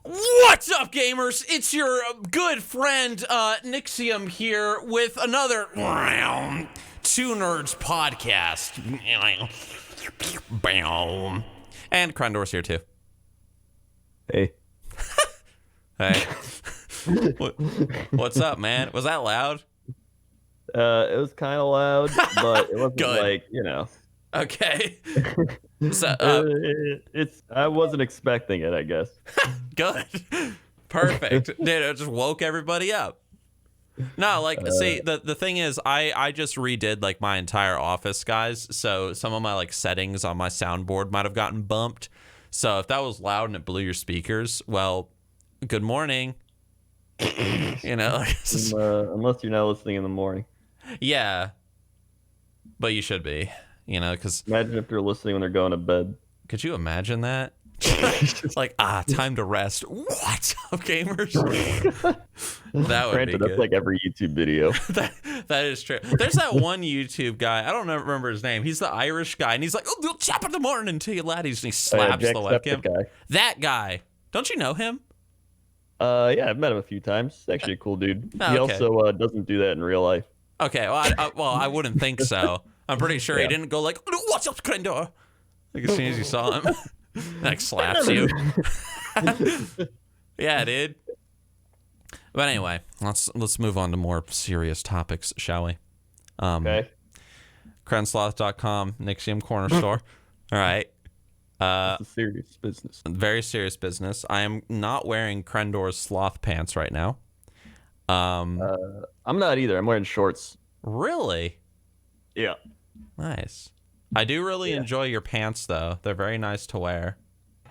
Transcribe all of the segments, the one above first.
What's up, gamers? It's your good friend, Nixxiom here with another Two Nerds podcast. And Crendor's here too. Hey. Hey. What's up, man? Was that loud? It was kind of loud, but it wasn't Good. like, you know. Okay. So, I wasn't expecting it, I guess. good. Perfect. Dude, it just woke everybody up. No, like, see, the thing is, I just redid, like, my entire office, guys, so some of my, like, settings on my soundboard might have gotten bumped. So if that was loud and it blew your speakers, well, good morning. You know? Unless you're not listening in the morning. Yeah. But you should be, you know, because... Imagine if you're listening when they're going to bed. Could you imagine that? Like, time to rest. What's up, gamers? That would be good. That's like every YouTube video. That is true. There's that one YouTube guy. I don't remember his name. He's the Irish guy, and he's like, "Oh, chop in the morning to you laddies," and he slaps the webcam. Guy. That guy. Don't you know him? Yeah, I've met him a few times. He's actually a cool dude. Oh, he okay. also doesn't do that in real life. Okay, well, I wouldn't think so. I'm pretty sure he didn't go like, "What's up, Crendor?" Like as soon as you saw him, like slaps you. Yeah, dude. But anyway, let's move on to more serious topics, shall we? Okay. Crensloth.com, Nixium Corner Store. All right. It's a serious business. Very serious business. I am not wearing Crendor's sloth pants right now. I'm not either. I'm wearing shorts. Really? Yeah. Nice. I do really enjoy your pants, though. They're very nice to wear.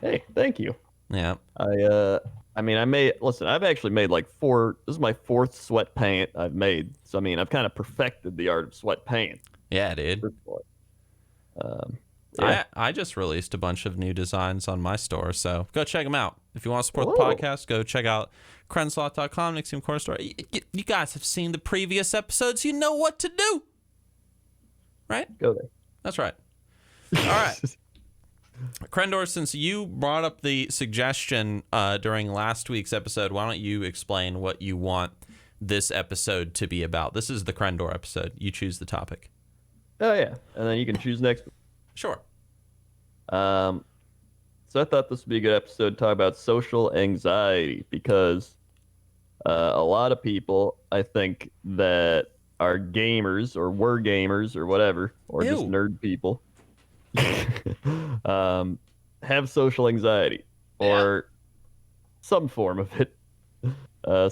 Hey, thank you. Yeah. I've actually made like this is my fourth sweat pant I've made. So, I mean, I've kind of perfected the art of sweat pant. Yeah, dude. I just released a bunch of new designs on my store, so go check them out. If you want to support the podcast, go check out Crensloth.com, Nixium Corner Store. You guys have seen the previous episodes. You know what to do. Right? Go there. That's right. All right. Crendor, since you brought up the suggestion during last week's episode, why don't you explain what you want this episode to be about? This is the Crendor episode. You choose the topic. Oh, yeah. And then you can choose next. Sure. So I thought this would be a good episode to talk about social anxiety because a lot of people, I think, that are gamers or were gamers or whatever, or just nerd people, have social anxiety or some form of it.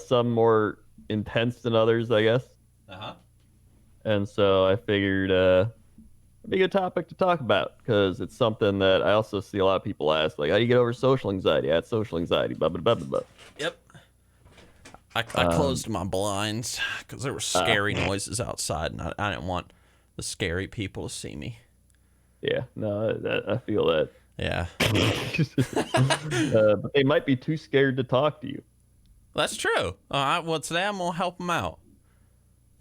Some more intense than others, I guess. Uh-huh. And so I figured it'd be a good topic to talk about because it's something that I also see a lot of people ask, like, how do you get over social anxiety? I had social anxiety, blah, blah, blah, blah, blah. Yep. I closed my blinds because there were scary noises outside, and I didn't want the scary people to see me. Yeah, no, I feel that. Yeah. But they might be too scared to talk to you. That's true. Well, today I'm going to help them out.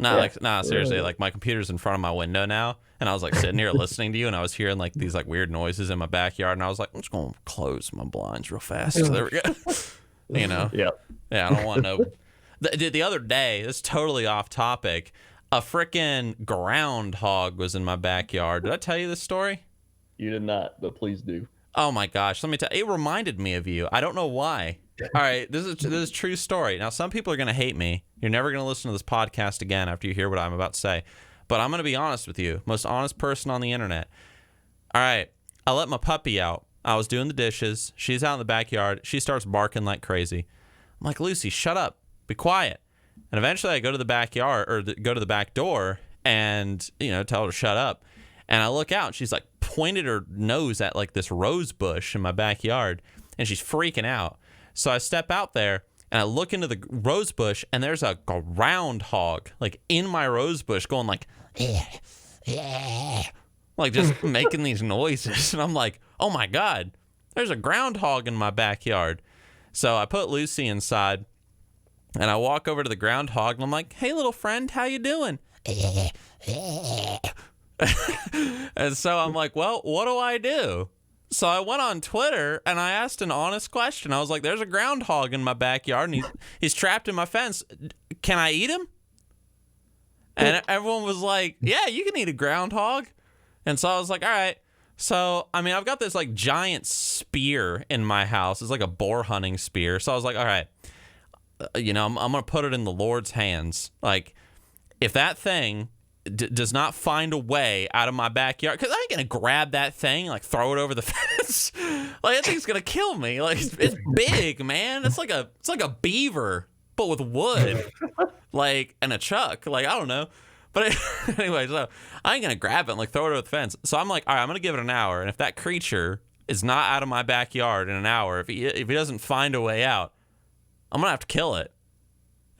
Seriously, like my computer's in front of my window now, and I was like sitting here listening to you, and I was hearing like these like weird noises in my backyard, and I was like, I'm just going to close my blinds real fast. So there we go. You know? Yeah. Yeah, I don't want no... The other day, this is totally off topic, a freaking groundhog was in my backyard. Did I tell you this story? You did not, but please do. Oh my gosh, let me tell you, it reminded me of you. I don't know why. All right, this is a true story. Now, some people are going to hate me. You're never going to listen to this podcast again after you hear what I'm about to say. But I'm going to be honest with you. Most honest person on the internet. All right, I let my puppy out. I was doing the dishes. She's out in the backyard. She starts barking like crazy. I'm like, Lucy, shut up. Be quiet. And eventually I go to the backyard or go to the back door and, tell her to shut up. And I look out and she's like pointed her nose at like this rose bush in my backyard and she's freaking out. So I step out there and I look into the rose bush and there's a groundhog like in my rose bush going like, like just making these noises. And I'm like, oh my God, there's a groundhog in my backyard. So I put Lucy inside. And I walk over to the groundhog and I'm like, hey, little friend, how you doing? And so I'm like, well, what do I do? So I went on Twitter and I asked an honest question. I was like, there's a groundhog in my backyard and he's trapped in my fence. Can I eat him? And everyone was like, yeah, you can eat a groundhog. And so I was like, all right. So, I mean, I've got this like giant spear in my house. It's like a boar hunting spear. So I was like, all right, I'm going to put it in the Lord's hands. Like, if that thing does not find a way out of my backyard, because I ain't gonna grab that thing, like throw it over the fence. Like, that thing's gonna kill me. Like, it's big, man. It's like a beaver, but with wood, like, and a chuck. Like, I don't know. But anyway, so I ain't gonna grab it and like throw it over the fence. So I'm like, all right, I'm gonna give it an hour, and if that creature is not out of my backyard in an hour, if he doesn't find a way out, I'm gonna have to kill it.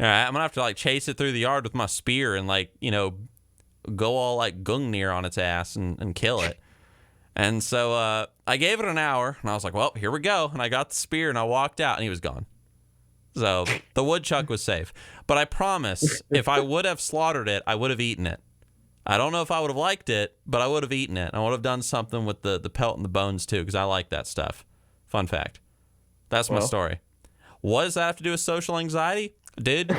All right, I'm gonna have to like chase it through the yard with my spear and like, go all like Gungnir on its ass and kill it. And so I gave it an hour and I was like, well, here we go. And I got the spear and I walked out and he was gone. So the woodchuck was safe. But I promise, if I would have slaughtered it, I would have eaten it. I don't know if I would have liked it, but I would have eaten it. I would have done something with the pelt and the bones too, because I like that stuff. Fun fact. That's my story. What does that have to do with social anxiety? Dude?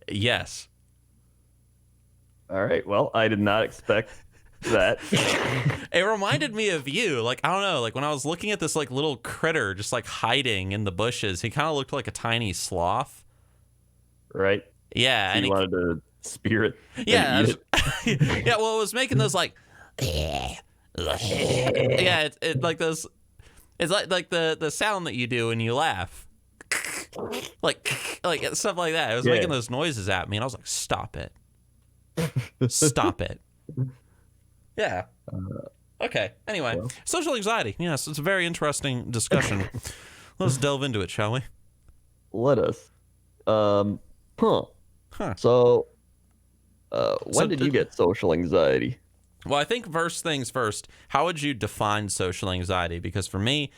Yes. All right. Well, I did not expect that. It reminded me of you. Like, I don't know, like when I was looking at this like little critter just like hiding in the bushes, he kind of looked like a tiny sloth. Right? Yeah. So and you wanted to spear it. Yeah. And eat it. Yeah, well, it was making those like yeah, it like those, it's like the sound that you do when you laugh. Like stuff like that. It was making those noises at me and I was like, stop it. Stop it. Yeah. Okay. Anyway, social anxiety. Yes, it's a very interesting discussion. Let's delve into it, shall we? Let us. So, when did you get social anxiety? Well, I think first things first, how would you define social anxiety? Because for me,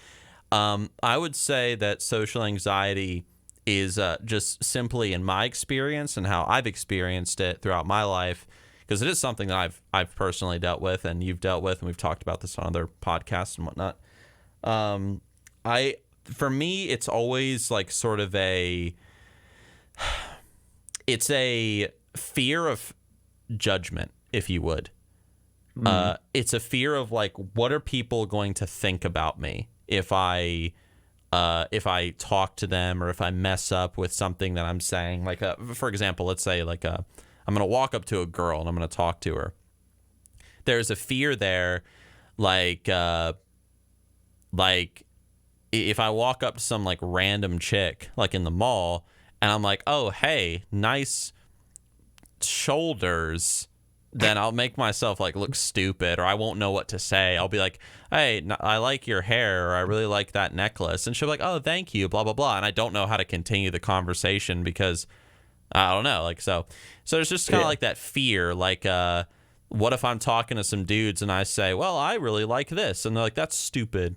I would say that social anxiety is just simply in my experience and how I've experienced it throughout my life, because it is something that I've personally dealt with and you've dealt with, and we've talked about this on other podcasts and whatnot. For me, it's always like sort of it's a fear of judgment, if you would. It's a fear of like, what are people going to think about me if I talk to them or if I mess up with something that I'm saying. Like, for example, let's say like I'm going to walk up to a girl and I'm going to talk to her. There's a fear there, like if I walk up to some like random chick like in the mall and I'm like, oh, hey, nice shoulders, then I'll make myself like look stupid, or I won't know what to say. I'll be like, hey, I like your hair, or I really like that necklace. And she'll be like, oh, thank you, blah, blah, blah. And I don't know how to continue the conversation because I don't know. Like, so there's just kind of like that fear, like, what if I'm talking to some dudes and I say, well, I really like this. And they're like, that's stupid.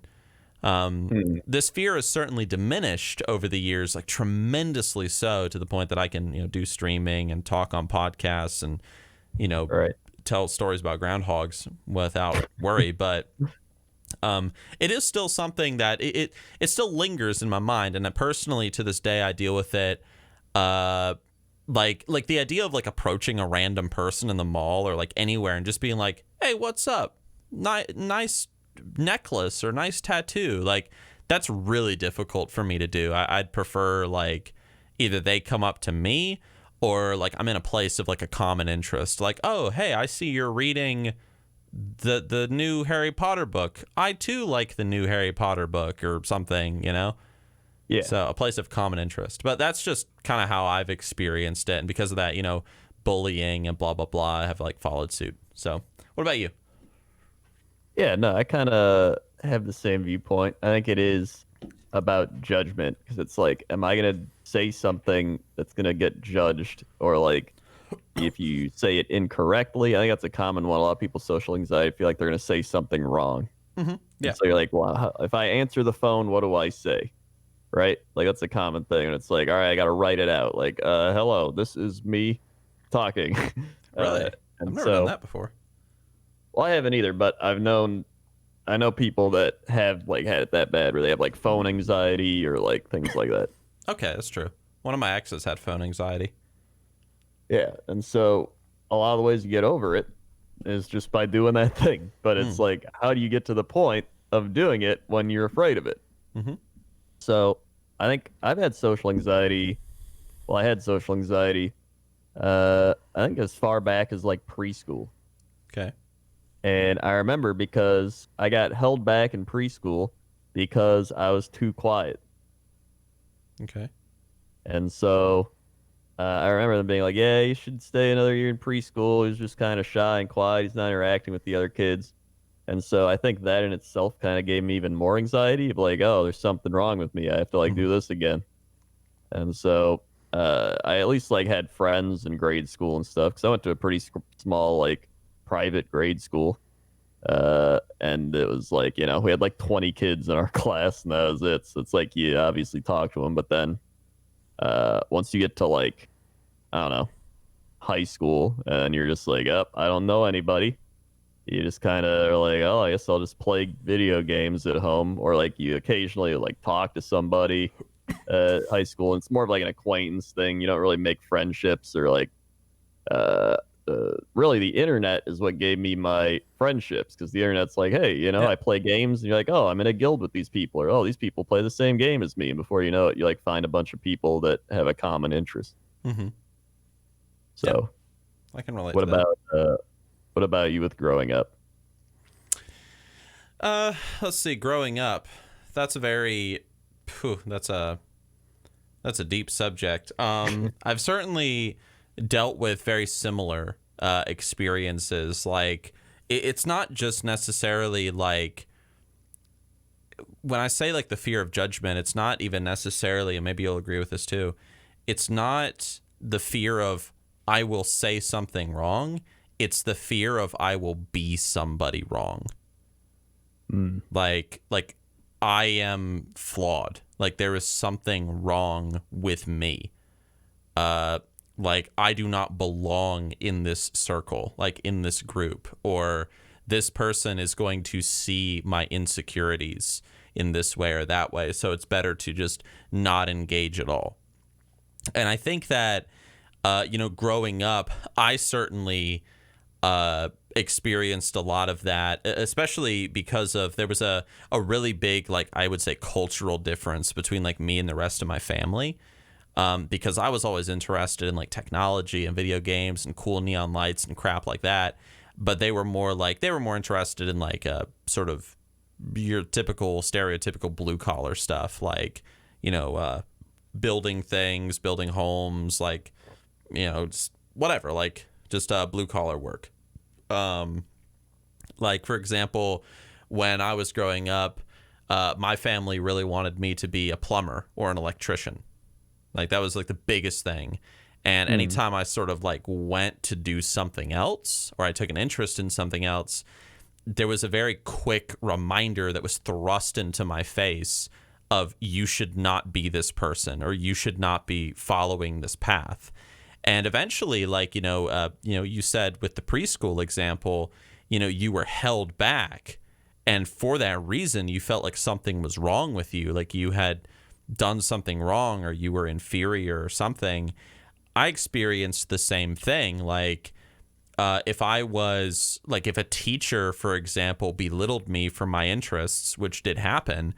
This fear is certainly diminished over the years, like tremendously so, to the point that I can, do streaming and talk on podcasts and, tell stories about groundhogs without worry. But it is still something that it still lingers in my mind. And personally, to this day, I deal with it. Like the idea of like approaching a random person in the mall or like anywhere and just being like, hey, what's up? Nice necklace or nice tattoo. Like, that's really difficult for me to do. I'd prefer like either they come up to me or like I'm in a place of like a common interest. Like, oh, hey, I see you're reading the new Harry Potter book. I too like the new Harry Potter book or something, Yeah. So a place of common interest. But that's just kind of how I've experienced it. And because of that, bullying and blah, blah, blah, I have like followed suit. So what about you? Yeah, no, I kind of have the same viewpoint. I think it is about judgment, because it's like, am I going to say something that's going to get judged? Or like, if you say it incorrectly, I think that's a common one. A lot of people, social anxiety, feel like they're going to say something wrong. Mm-hmm. Yeah. And so you're like, well, if I answer the phone, what do I say? Right? Like, that's a common thing. And it's like, all right, I got to write it out. Like, hello, this is me talking. Really? I've never done that before. Well, I haven't either, but I know people that have like had it that bad where they have like phone anxiety or like things like that. Okay, that's true. One of my exes had phone anxiety. Yeah, and so a lot of the ways to get over it is just by doing that thing. But it's Mm. like, how do you get to the point of doing it when you're afraid of it? Mm-hmm. So I think I've had social anxiety. Well, I had social anxiety. I think as far back as like preschool. Okay. And I remember because I got held back in preschool because I was too quiet. Okay. And so I remember them being like, yeah, you should stay another year in preschool. He's just kind of shy and quiet. He's not interacting with the other kids. And so I think that in itself kind of gave me even more anxiety of like, oh, there's something wrong with me. I have to like Mm-hmm. do this again. And so I at least like had friends in grade school and stuff because I went to a pretty small like private grade school. And it was like, you know, we had like 20 kids in our class and that was it. So it's like you obviously talk to them, but then once you get to like, I don't know, high school and you're just like, up, I don't know anybody. You just kind of are like, oh, I guess I'll just play video games at home, or like you occasionally like talk to somebody at high school. And it's more of like an acquaintance thing. You don't really make friendships or like uh, really the internet is what gave me my friendships because the internet's like, hey, you know, Yeah. I play games and you're like, oh, I'm in a guild with these people, or oh, these people play the same game as me. And before you know it, you like find a bunch of people that have a common interest. Mm-hmm. Yep. So I can relate what to that. what about you with growing up? Let's see. Growing up, that's a very, that's a deep subject. I've certainly dealt with very similar experiences. Like, it's not just necessarily like when I say like the fear of judgment. It's not even necessarily, and maybe you'll agree with this too. It's not the fear of I will say something wrong. It's the fear of I will be somebody wrong. Mm. Like I am flawed. Like there is something wrong with me. Like I do not belong in this circle, like in this group, or this person is going to see my insecurities in this way or that way, so it's better to just not engage at all. And I think that growing up, I certainly experienced a lot of that, especially because of there was a really big, like I would say, cultural difference between like me and the rest of my family. Because I was always interested in like technology and video games and cool neon lights and crap like that. But they were more interested in like sort of your typical stereotypical blue collar stuff, like, building things, building homes, like, just whatever, like just blue collar work. Like, for example, when I was growing up, my family really wanted me to be a plumber or an electrician. Like that was like the biggest thing. And anytime I sort of like went to do something else or I took an interest in something else, there was a very quick reminder that was thrust into my face of you should not be this person or you should not be following this path. And eventually, like, you said with the preschool example, you were held back. And for that reason, you felt like something was wrong with you, like you had done something wrong or you were inferior or something. I experienced the same thing. Like, if a teacher, for example, belittled me for my interests, which did happen,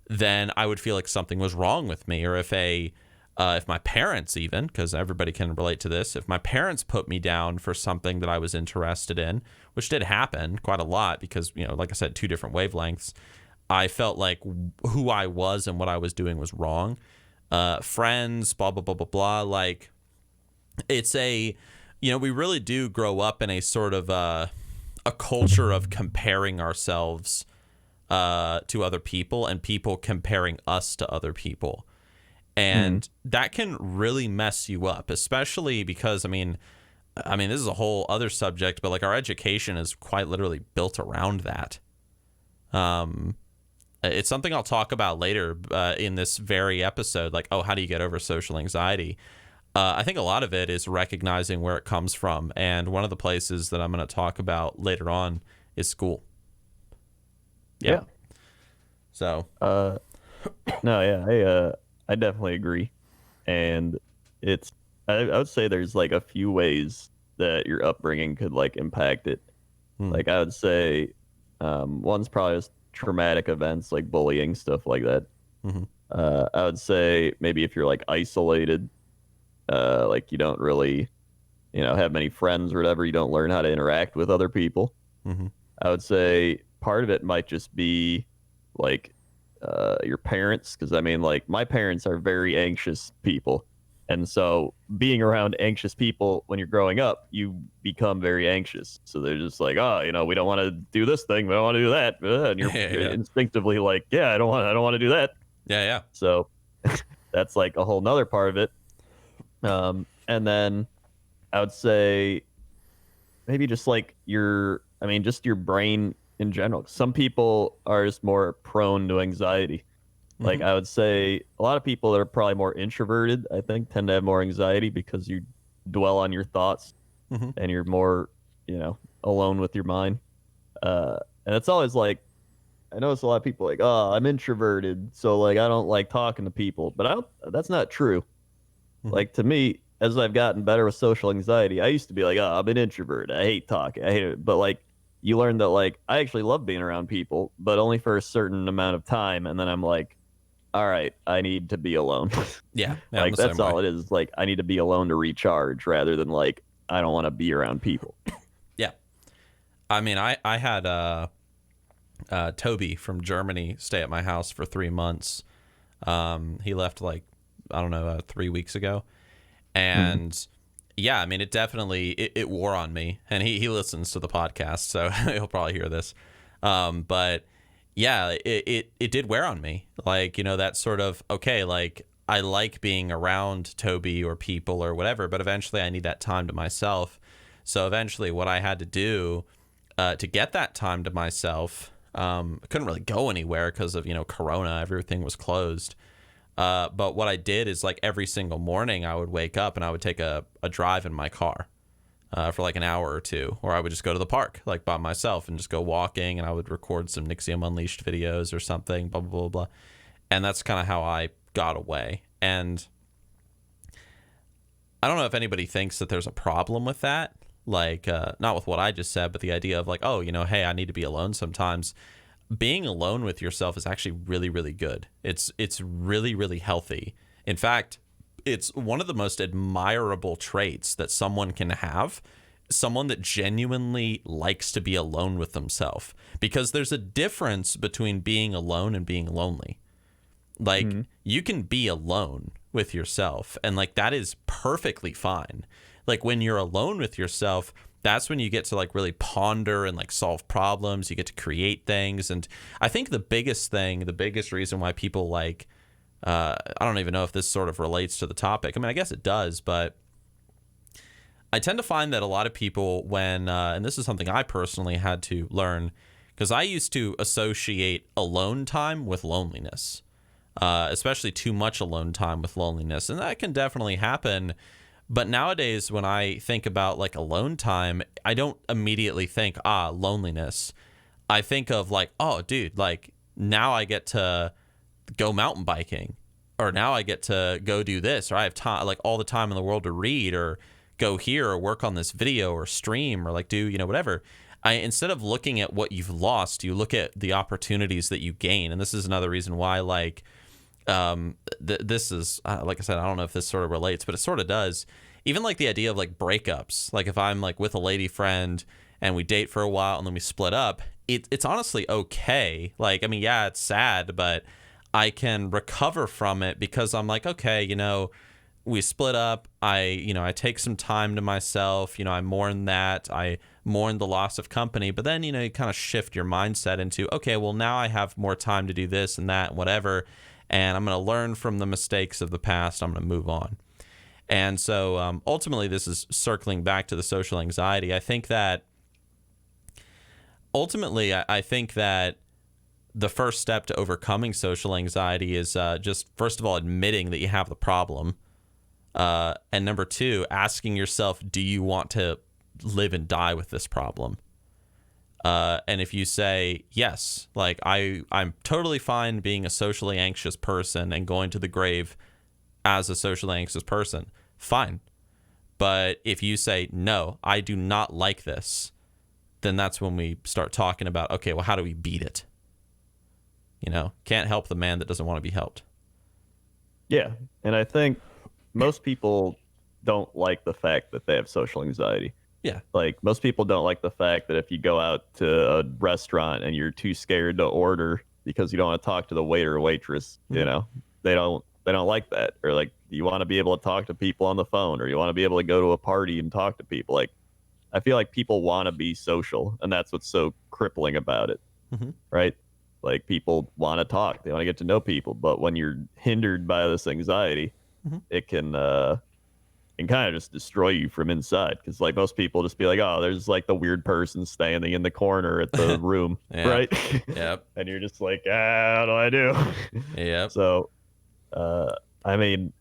then I would feel like something was wrong with me. Or if my parents, even, because everybody can relate to this, if my parents put me down for something that I was interested in, which did happen quite a lot because, like I said, two different wavelengths, I felt like who I was and what I was doing was wrong. Friends, blah, blah, blah, blah, blah. Like, it's we really do grow up in a sort of a culture of comparing ourselves to other people and people comparing us to other people. And that can really mess you up, especially because, I mean, this is a whole other subject, but like our education is quite literally built around that. It's something I'll talk about later in this very episode, like, how do you get over social anxiety? I think a lot of it is recognizing where it comes from. And one of the places that I'm going to talk about later on is school. Yeah. So No, yeah, I definitely agree. And it's I would say there's like a few ways that your upbringing could like impact it. Like I would say one's probably just traumatic events like bullying, stuff like that. mm-hmm. I would say maybe if you're like isolated, like you don't really, have many friends or whatever, you don't learn how to interact with other people. Mm-hmm. I would say part of it might just be like your parents, because I mean, like my parents are very anxious people, and so being around anxious people when you're growing up, you become very anxious. So they're just like, oh, we don't want to do this thing, we don't want to do that, and you're Yeah. instinctively like, yeah, I don't want to do that. Yeah. So that's like a whole nother part of it. And then I would say maybe just like just your brain in general. Some people are just more prone to anxiety. Like Mm-hmm. I would say a lot of people that are probably more introverted, I think, tend to have more anxiety because you dwell on your thoughts Mm-hmm. and you're more, alone with your mind. And it's always like, I notice a lot of people like, oh, I'm introverted, so like I don't like talking to people. But that's not true. Mm-hmm. Like to me, as I've gotten better with social anxiety, I used to be like, oh, I'm an introvert. I hate talking. I hate it. But like you learn that like I actually love being around people, but only for a certain amount of time. And then I'm like, all right, I need to be alone. Yeah. I'm Like the same that's way. all it is. Like I need to be alone to recharge rather than like I don't want to be around people. Yeah. I mean, I had Toby from Germany stay at my house for 3 months. He left like, I don't know, 3 weeks ago. And yeah, I mean, it definitely, it wore on me. And he listens to the podcast, so he'll probably hear this. But yeah, it did wear on me. Like, that sort of, okay, like I like being around Toby or people or whatever, but eventually I need that time to myself. So eventually what I had to do to get that time to myself, I couldn't really go anywhere because of, Corona, everything was closed. But what I did is like every single morning I would wake up and I would take a drive in my car for like an hour or two, or I would just go to the park like by myself and just go walking, and I would record some Nixxiom Unleashed videos or something, blah, blah, blah, blah. And that's kind of how I got away. And I don't know if anybody thinks that there's a problem with that. Like, not with what I just said, but the idea of like, oh, hey, I need to be alone sometimes. Being alone with yourself is actually really, really good. It's really, really healthy. In fact, it's one of the most admirable traits that someone can have, someone that genuinely likes to be alone with themselves, because there's a difference between being alone and being lonely. Like, you can be alone with yourself, and like that is perfectly fine. Like when you're alone with yourself, that's when you get to like really ponder and like solve problems. You get to create things. And I think the biggest reason why people like, I don't even know if this sort of relates to the topic. I mean, I guess it does, but I tend to find that a lot of people when, and this is something I personally had to learn, because I used to associate alone time with loneliness, especially too much alone time with loneliness. And that can definitely happen. But nowadays, when I think about like alone time, I don't immediately think, loneliness. I think of like, oh, dude, like now I get to go mountain biking, or now I get to go do this, or I have time, like all the time in the world to read, or go here, or work on this video, or stream, or like do, whatever. Instead of looking at what you've lost, you look at the opportunities that you gain. And this is another reason why, like, this is like I said, I don't know if this sort of relates, but it sort of does. Even like the idea of like breakups, like if I'm like with a lady friend and we date for a while and then we split up, it's honestly okay. Like, I mean, yeah, it's sad, but I can recover from it because I'm like, okay, we split up. I take some time to myself. I mourn that. I mourn the loss of company. But then, you kind of shift your mindset into, okay, well, now I have more time to do this and that and whatever. And I'm going to learn from the mistakes of the past. I'm going to move on. And so ultimately, this is circling back to the social anxiety. I think that ultimately, I think that the first step to overcoming social anxiety is just, first of all, admitting that you have the problem. And number two, asking yourself, do you want to live and die with this problem? And if you say, yes, like I'm totally fine being a socially anxious person and going to the grave as a socially anxious person, fine. But if you say, no, I do not like this, then that's when we start talking about, okay, well, how do we beat it? You know, can't help the man that doesn't want to be helped. Yeah. And I think most people don't like the fact that they have social anxiety. Yeah. Like most people don't like the fact that if you go out to a restaurant and you're too scared to order because you don't want to talk to the waiter or waitress, you know, they don't like that. Or like you want to be able to talk to people on the phone, or you want to be able to go to a party and talk to people. Like I feel like people want to be social, and that's what's so crippling about it. Right? Like people want to talk, they want to get to know people, but when you're hindered by this anxiety, it can kind of just destroy you from inside. Because like most people just be like, oh, there's like the weird person standing in the corner at the room, right? Yep. And you're just like, how do I do? Yep. So, I mean,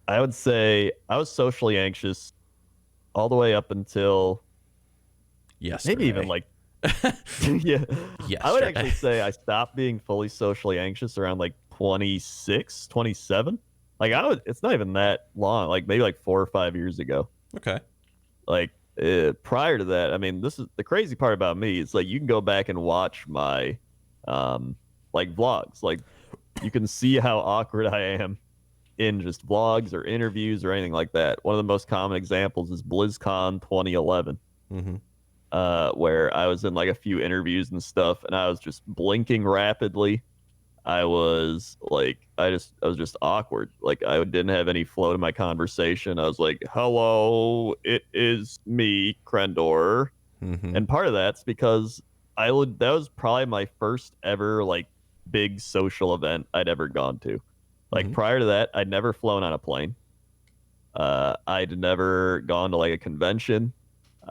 I would say I was socially anxious all the way up until maybe even like yeah. I would actually say I stopped being fully socially anxious around like 26, 27. Like it's not even that long, like maybe like 4 or 5 years ago. Okay. Like prior to that, I mean, this is the crazy part about me. It's like you can go back and watch my like vlogs. Like you can see how awkward I am in just vlogs or interviews or anything like that. One of the most common examples is BlizzCon 2011. Where I was in like a few interviews and stuff, and I was just blinking rapidly. I was just awkward. Like I didn't have any flow to my conversation. I was like, "Hello, it is me, Crendor," and part of that's because that was probably my first ever like big social event I'd ever gone to. Like prior to that, I'd never flown on a plane. I'd never gone to like a convention.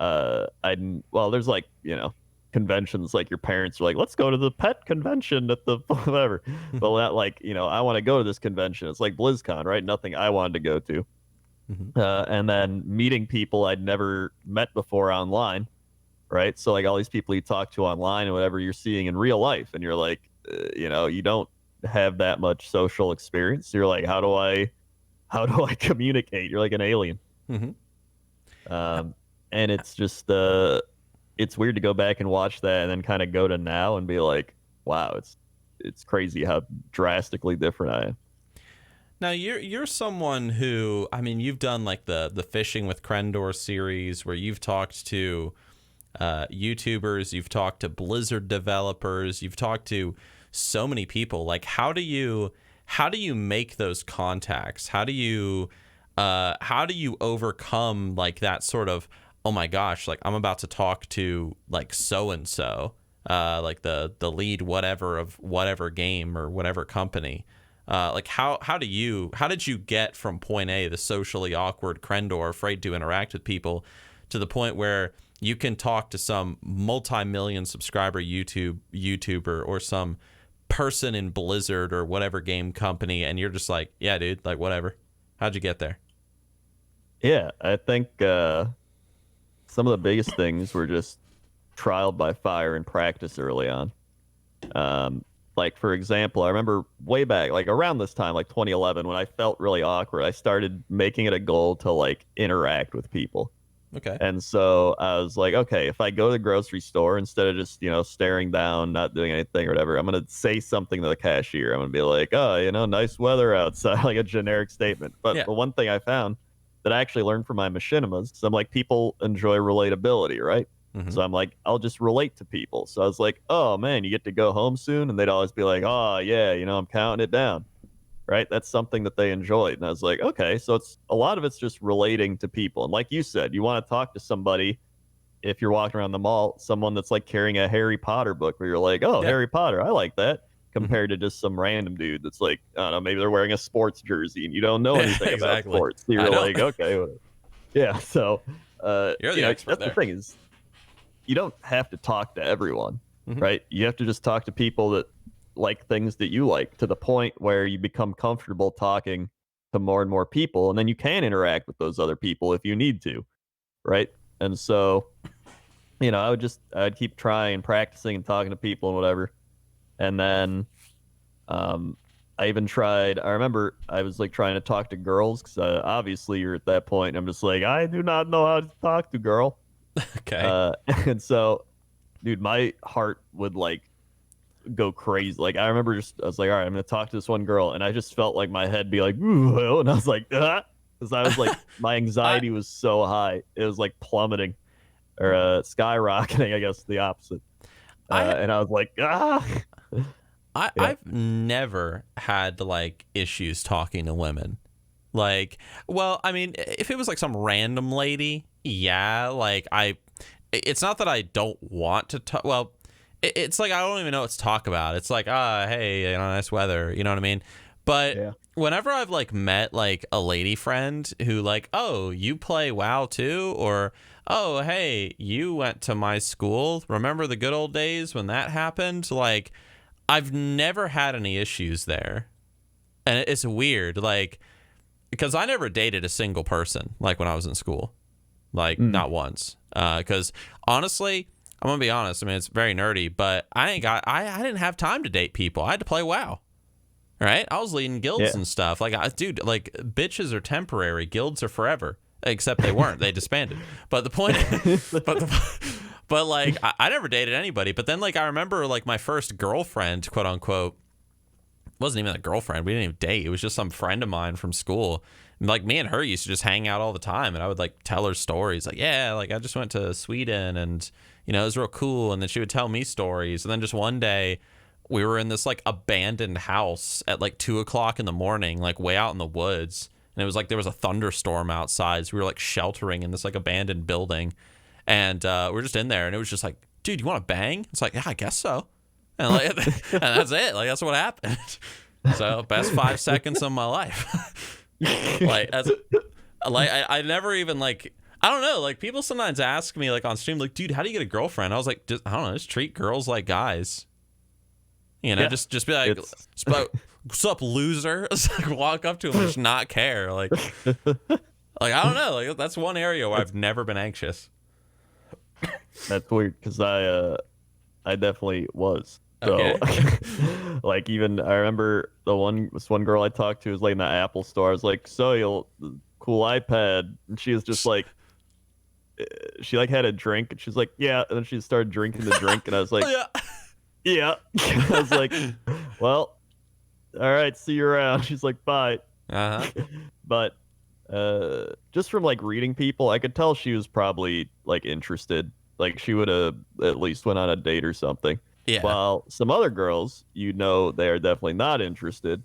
There's like, you know, conventions like your parents are like, let's go to the pet convention at the whatever. But that, like, you know, I want to go to this convention. It's like BlizzCon, right? Nothing I wanted to go to. And then meeting people I'd never met before online, right? So like all these people you talk to online and whatever you're seeing in real life, and you're like, you know, you don't have that much social experience. You're like, how do I communicate? You're like an alien. And it's just it's weird to go back and watch that and then kind of go to now and be like, wow, it's crazy how drastically different I am. Now you're someone who, I mean, you've done like the Fishing with Crendor series where you've talked to YouTubers, you've talked to Blizzard developers, you've talked to so many people. Like how do you make those contacts? How do you overcome like that sort of, oh my gosh, like I'm about to talk to like so and so, like the lead whatever of whatever game or whatever company. Like how did you get from point A, the socially awkward Crendor, afraid to interact with people, to the point where you can talk to some multi-million subscriber YouTuber or some person in Blizzard or whatever game company, and you're just like, yeah, dude, like whatever. How'd you get there? Yeah, I think some of the biggest things were just trial by fire and practice early on. Like, for example, I remember way back, like around this time, like 2011, when I felt really awkward, I started making it a goal to like interact with people. Okay. And so I was like, okay, if I go to the grocery store, instead of just, you know, staring down, not doing anything or whatever, I'm going to say something to the cashier. I'm going to be like, oh, you know, nice weather outside, like a generic statement. But the one thing I found that I actually learned from my machinimas, so I'm like, people enjoy relatability, right? So I'm like, I'll just relate to people. So I was like, oh man, you get to go home soon? And they'd always be like, oh yeah, you know, I'm counting it down. Right? That's something that they enjoyed. And I was like, okay, so it's a lot of it's just relating to people. And like you said, you want to talk to somebody, if you're walking around the mall, someone that's like carrying a Harry Potter book, where you're like, oh, Harry Potter, I like that, compared to just some random dude that's like, I don't know, maybe they're wearing a sports jersey and you don't know anything about sports. So you're like, okay, yeah. So you're the expert that's the thing is, you don't have to talk to everyone, right? You have to just talk to people that like things that you like, to the point where you become comfortable talking to more and more people, and then you can interact with those other people if you need to, right? And so I'd keep trying, practicing, and talking to people and whatever. And then, I even tried. I remember I was like trying to talk to girls because obviously you're at that point. And I'm just like, I do not know how to talk to girl. Okay. And so, dude, my heart would like go crazy. Like I remember I was like, all right, I'm gonna talk to this one girl, and I just felt like my head be like, ooh, and I was like, ah, because I was like, my I anxiety was so high, it was like plummeting or skyrocketing, I guess the opposite. I And I was like, ah, yeah, I've never had like issues talking to women. Like, well, I mean, if it was like some random lady, yeah, like it's not that I don't want to talk. Well, it's like I don't even know what to talk about. It's like, hey, nice weather. You know what I mean? But yeah, whenever I've like met like a lady friend who like, oh, you play WoW too, or oh, hey, you went to my school. Remember the good old days when that happened? Like, I've never had any issues there, and it's weird. Like, because I never dated a single person like when I was in school, like mm, not once. Because honestly, I'm gonna be honest. I mean, it's very nerdy, but I didn't have time to date people. I had to play WoW. Right? I was leading guilds yeah, and stuff. Like, dude, like bitches are temporary, guilds are forever. Except they weren't. They disbanded. But the point, but like I never dated anybody. But then like I remember like my first girlfriend, quote unquote, wasn't even a girlfriend. We didn't even date. It was just some friend of mine from school. And, like me and her used to just hang out all the time, and I would like tell her stories. Like, yeah, like I just went to Sweden, and it was real cool. And then she would tell me stories. And then just one day, we were in this like abandoned house at like 2 o'clock in the morning, like way out in the woods. And it was like there was a thunderstorm outside, so we were like sheltering in this like abandoned building, and we're just in there, and it was just like, dude, you want to bang? It's like, yeah, I guess so. And like, and that's it. Like that's what happened. So best 5 seconds of my life. Like that's like I never even like I don't know. Like people sometimes ask me like on stream, like, dude, how do you get a girlfriend? I was like, I don't know, just treat girls like guys. yeah. Just be like, what's up, loser? It's like walk up to him and just not care. Like I don't know. Like that's one area where I've never been anxious. That's weird because I definitely was. So, Okay. like, even I remember this one girl I talked to was like in the Apple store. I was like, "So you'll cool iPad," and she was just like, she like had a drink, and she's like, "Yeah," and then she started drinking the drink, and I was like, Oh, yeah. "Yeah," I was like, "Well, all right, see you around." She's like, "Bye," Uh-huh. but just from like reading people, I could tell she was probably like interested. Like she would have at least went on a date or something. Yeah. While some other girls, they are definitely not interested.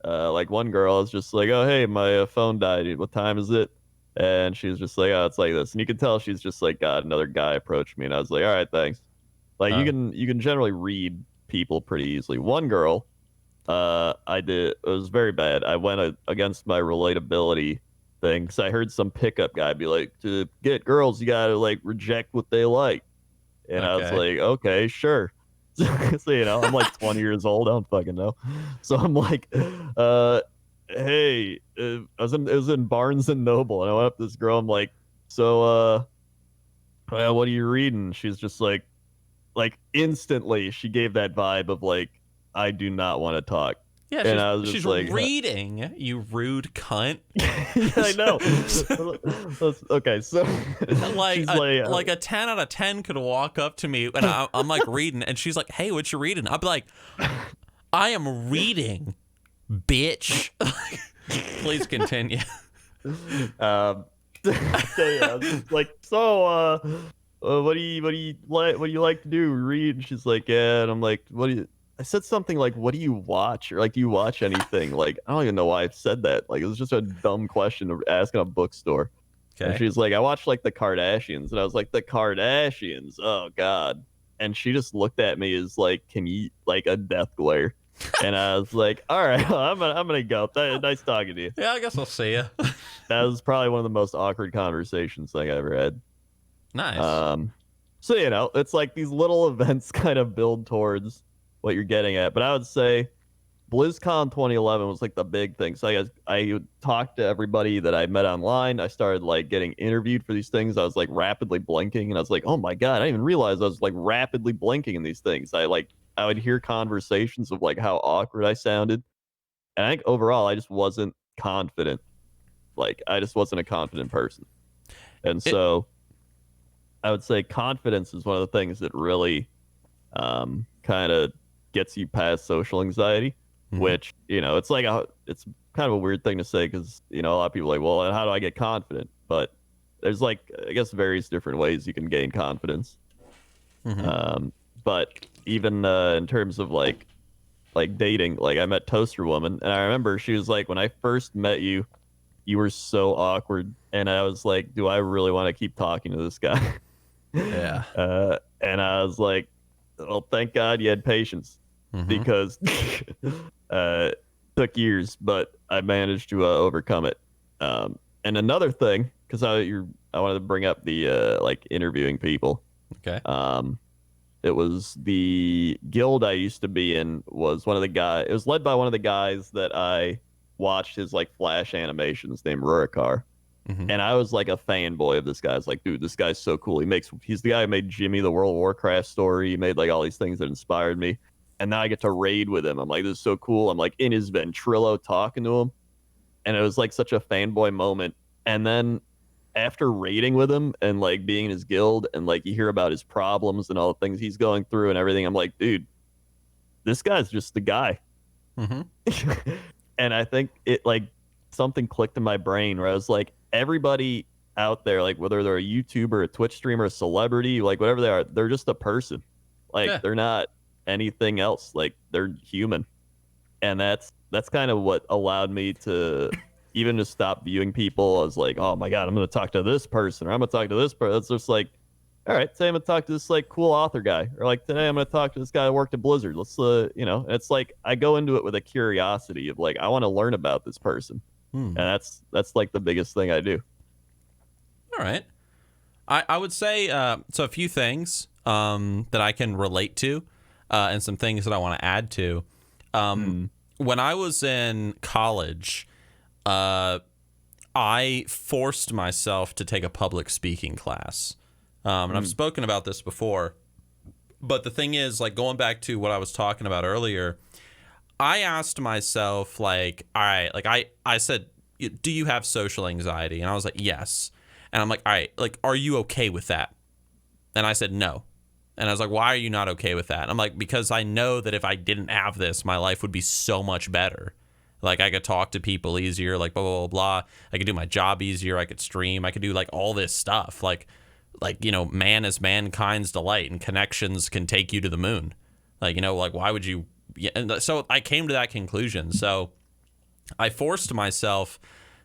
Like one girl is just like, "Oh, hey, my phone died. What time is it?" And she was just like, "Oh, it's like this." And you can tell she's just like, "God, another guy approached me," and I was like, "All right, thanks." Like Oh. you can generally read people pretty easily. One girl, I did it was very bad. I went against my relatability thing because I heard some pickup guy be like, "To get girls, you gotta like reject what they like," and I was Okay. like, "Okay, sure." So I'm like 20 years old. I don't fucking know. So I'm like, hey, it was in Barnes and Noble, and I went up to this girl. I'm like, so, well, what are you reading? She's just like instantly, she gave that vibe of like, I do not want to talk, Yeah, and I was she's just like, reading, you rude cunt. yeah, I know. Okay, so like she's like, a 10 out of 10 could walk up to me and I'm like reading, and she's like, hey, what you reading? I'd be like, I am reading, bitch. Please continue. um, yeah, like, so, what do you like to do? Read? And she's like, yeah. And I'm like, what do you? I said something like, what do you watch? Or like, do you watch anything? Like, I don't even know why I said that. Like, it was just a dumb question to ask in a bookstore. And Okay. she's like, I watch like the Kardashians. And I was like, the Kardashians? Oh God. And she just looked at me as like, can you like a death glare? And I was like, all right, I'm gonna go. Nice talking to you. Yeah, I guess I'll see you. That was probably one of the most awkward conversations I ever had. Nice. So it's like these little events kind of build towards what you're getting at. But I would say BlizzCon 2011 was like the big thing. So I talked to everybody that I met online. I started like getting interviewed for these things. I was like rapidly blinking, and I was like, oh my god, I didn't even realize I was like rapidly blinking in these things. I would hear conversations of like how awkward I sounded, and I think overall I just wasn't confident. Like I just wasn't a confident person, and It, so I would say confidence is one of the things that really kind of gets you past social anxiety, mhm. which, it's kind of a weird thing to say because, a lot of people are like, well, how do I get confident? But there's like, I guess, various different ways you can gain confidence. Mhm. Um, but even in terms of like dating, like I met Toaster Woman, and I remember she was like, when I first met you, you were so awkward, and I was like, do I really want to keep talking to this guy? Yeah. And I was like, well, thank God you had patience Mhm. because it took years, but I managed to overcome it. And another thing, because I wanted to bring up the like interviewing people. Okay. Um, it was the guild I used to be in was one of the guys. It was led by one of the guys that I watched his like flash animations named Rurikar. Mhm. And I was like a fanboy of this guy. I was like, dude, this guy's so cool. He's the guy who made Jimmy the World of Warcraft story. He made like all these things that inspired me. And now I get to raid with him. I'm like, this is so cool. I'm like in his Ventrilo talking to him. And it was like such a fanboy moment. And then after raiding with him and like being in his guild and like you hear about his problems and all the things he's going through and everything, I'm like, dude, this guy's just the guy. Mhm. And I think it like something clicked in my brain where I was like, everybody out there, like whether they're a YouTuber, a Twitch streamer, a celebrity, like whatever they are, they're just a person. Like Yeah. they're not anything else. Like they're human. And that's kind of what allowed me to even just stop viewing people as like, oh my God, I'm gonna talk to this person or I'm gonna talk to this person. It's just like, all right, today I'm gonna talk to this like cool author guy, or like today I'm gonna talk to this guy who worked at Blizzard. Let's it's like I go into it with a curiosity of like I want to learn about this person, Hmm. and that's like the biggest thing I do. All right. I would say so a few things that I can relate to, and some things that I want to add to. Um, Hmm. when I was in college, uh, I forced myself to take a public speaking class. And I've Hmm. spoken about this before. But the thing is, like going back to what I was talking about earlier, I asked myself, like, all right, like I said, do you have social anxiety? And I was like, yes. And I'm like, all right, like, are you okay with that? And I said, no. And I was like, why are you not okay with that? And I'm like, because I know that if I didn't have this, my life would be so much better. Like I could talk to people easier, like blah, blah, blah, blah. I could do my job easier. I could stream. I could do like all this stuff. Like, man is mankind's delight and connections can take you to the moon. Like, like why would you? Yeah, and so I came to that conclusion. So I forced myself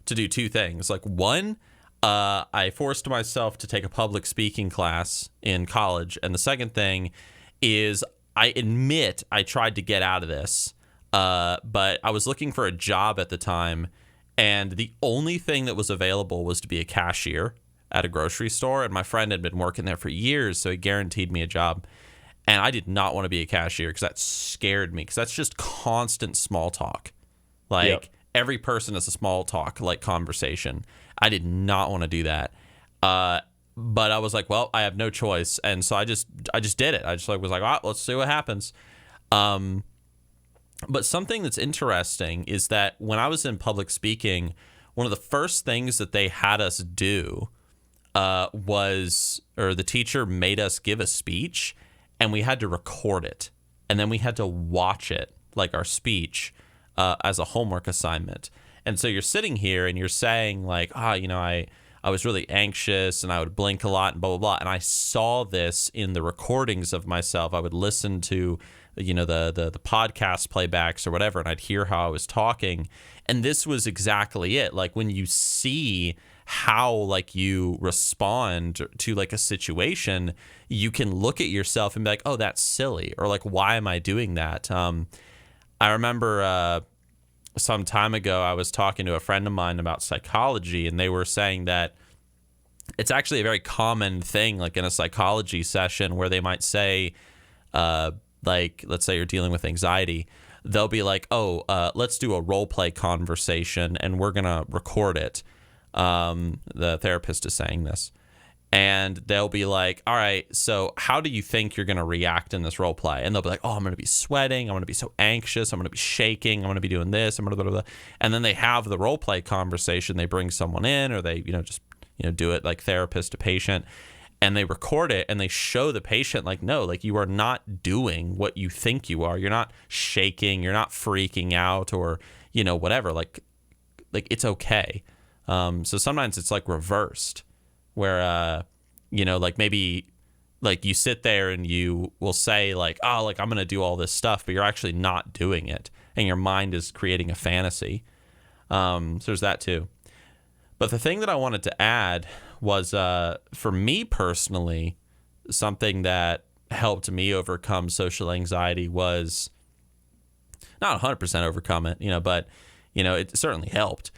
to do two things. Like one, I forced myself to take a public speaking class in college, and the second thing is I admit I tried to get out of this, but I was looking for a job at the time, and the only thing that was available was to be a cashier at a grocery store, and my friend had been working there for years, so he guaranteed me a job. And I did not want to be a cashier because that scared me because that's just constant small talk. Yep. Like every person is a small talk like conversation. I did not want to do that. But I was like, well, I have no choice, and so I just did it. I just like was like, let's see what happens. Um, but something that's interesting is that when I was in public speaking, one of the first things that they had us do or the teacher made us give a speech, and we had to record it, and then we had to watch it, like our speech, as a homework assignment. And so you're sitting here and you're saying like, I was really anxious and I would blink a lot and blah, blah, blah. And I saw this in the recordings of myself. I would listen to, the podcast playbacks or whatever, and I'd hear how I was talking. And this was exactly it. Like when you see how like you respond to like a situation, you can look at yourself and be like, oh, that's silly. Or like, why am I doing that? I remember some time ago, I was talking to a friend of mine about psychology, and they were saying that it's actually a very common thing, like in a psychology session where they might say, like, let's say you're dealing with anxiety. they'll be like, oh, let's do a role play conversation and we're going to record it. The therapist is saying this. And they'll be like, all right, so how do you think you're going to react in this role play? And they'll be like, oh, I'm going to be sweating. I'm going to be so anxious. I'm going to be shaking. I'm going to be doing this. I'm going to blah, blah, blah. And then they have the role play conversation. They bring someone in, or they, just, do it like therapist to patient, and they record it and they show the patient like, no, like you are not doing what you think you are. You're not shaking. You're not freaking out or, whatever. Like it's okay. So sometimes it's like reversed, where like maybe like you sit there and you will say like, oh, like I'm gonna do all this stuff, but you're actually not doing it, and your mind is creating a fantasy. So there's that too. But the thing that I wanted to add was, for me personally, something that helped me overcome social anxiety was not 100% overcome it, but it certainly helped.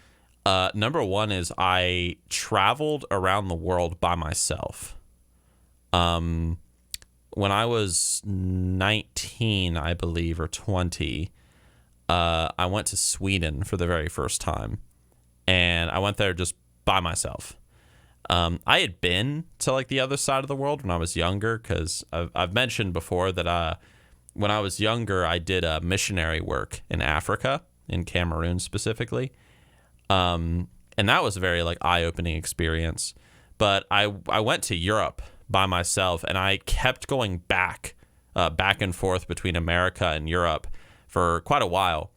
Number one is I traveled around the world by myself. When I was 19, I believe, or 20, I went to Sweden for the very first time. And I went there just by myself. I had been to like the other side of the world when I was younger, because I've mentioned before that when I was younger, I did missionary work in Africa, in Cameroon specifically. And that was a very like eye-opening experience. But I went to Europe by myself, and I kept going back and forth between America and Europe for quite a while.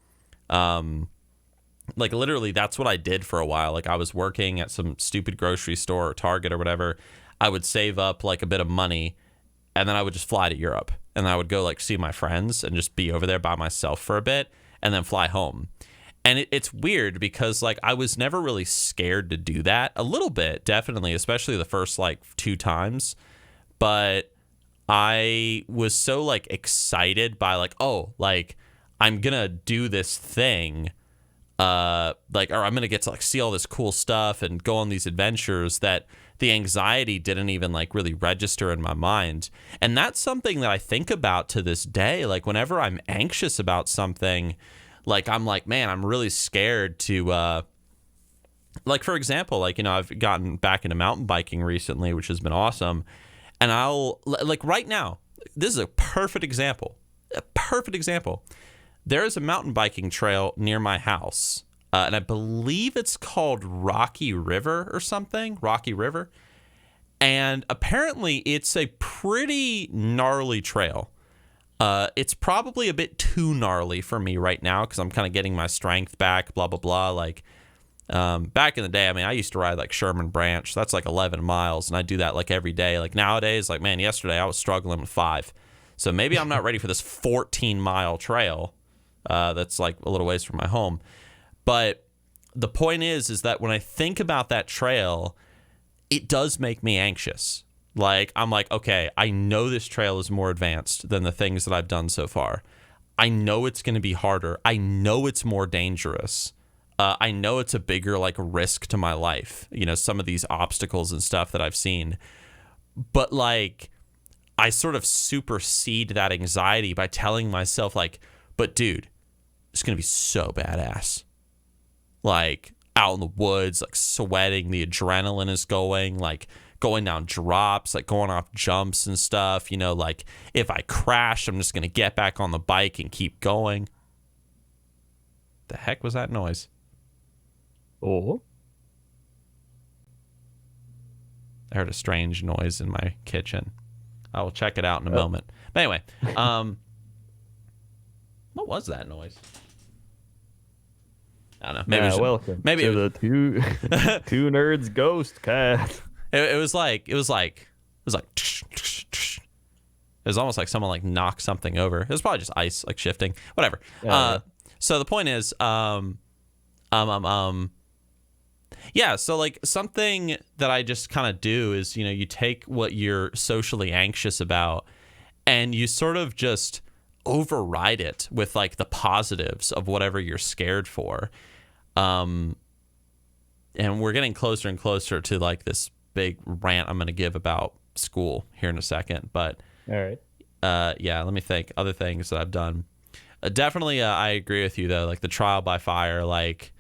Like literally that's what I did for a while. Like I was working at some stupid grocery store or Target or whatever. I would save up like a bit of money, and then I would just fly to Europe, and I would go like see my friends and just be over there by myself for a bit and then fly home. And it's weird because like I was never really scared to do that. A little bit, definitely, especially the first like 2 times. But I was so like excited by like, oh, like I'm gonna do this thing, or I'm gonna get to like see all this cool stuff and go on these adventures, that the anxiety didn't even like really register in my mind. And that's something that I think about to this day. Like whenever I'm anxious about something, like I'm like, man, I'm really scared to like, for example, like, I've gotten back into mountain biking recently, which has been awesome. And I'll like right now, this is a perfect example. There is a mountain biking trail near my house, and I believe it's called Rocky River or something. Rocky River. And apparently it's a pretty gnarly trail. It's probably a bit too gnarly for me right now because I'm kind of getting my strength back, blah, blah, blah. Like, back in the day, I mean, I used to ride like Sherman Branch. That's like 11 miles, and I do that like every day. Like nowadays, like, man, yesterday I was struggling with 5. So maybe I'm not ready for this 14-mile trail. That's like a little ways from my home. But the point is that when I think about that trail, it does make me anxious. Like, I'm like, okay, I know this trail is more advanced than the things that I've done so far. I know it's going to be harder. I know it's more dangerous. I know it's a bigger, like, risk to my life. Some of these obstacles and stuff that I've seen. But, like, I sort of supersede that anxiety by telling myself, like, but, dude, it's going to be so badass. Like, out in the woods, like, sweating, the adrenaline is going, like, going down drops, like going off jumps and stuff, like if I crash, I'm just going to get back on the bike and keep going. The heck was that noise? Oh. I heard a strange noise in my kitchen. I will check it out in a moment. But anyway, what was that noise? I don't know. Maybe welcome maybe to the two nerds ghost cast. It was almost like someone like knocked something over. It was probably just ice like shifting, whatever. So the point is, yeah. So like something that I just kind of do is, you take what you're socially anxious about and you sort of just override it with like the positives of whatever you're scared for. And we're getting closer and closer to like this big rant I'm going to give about school here in a second. But all right. Yeah, let me think. Other things that I've done. Definitely, I agree with you though. Like the trial by fire, like,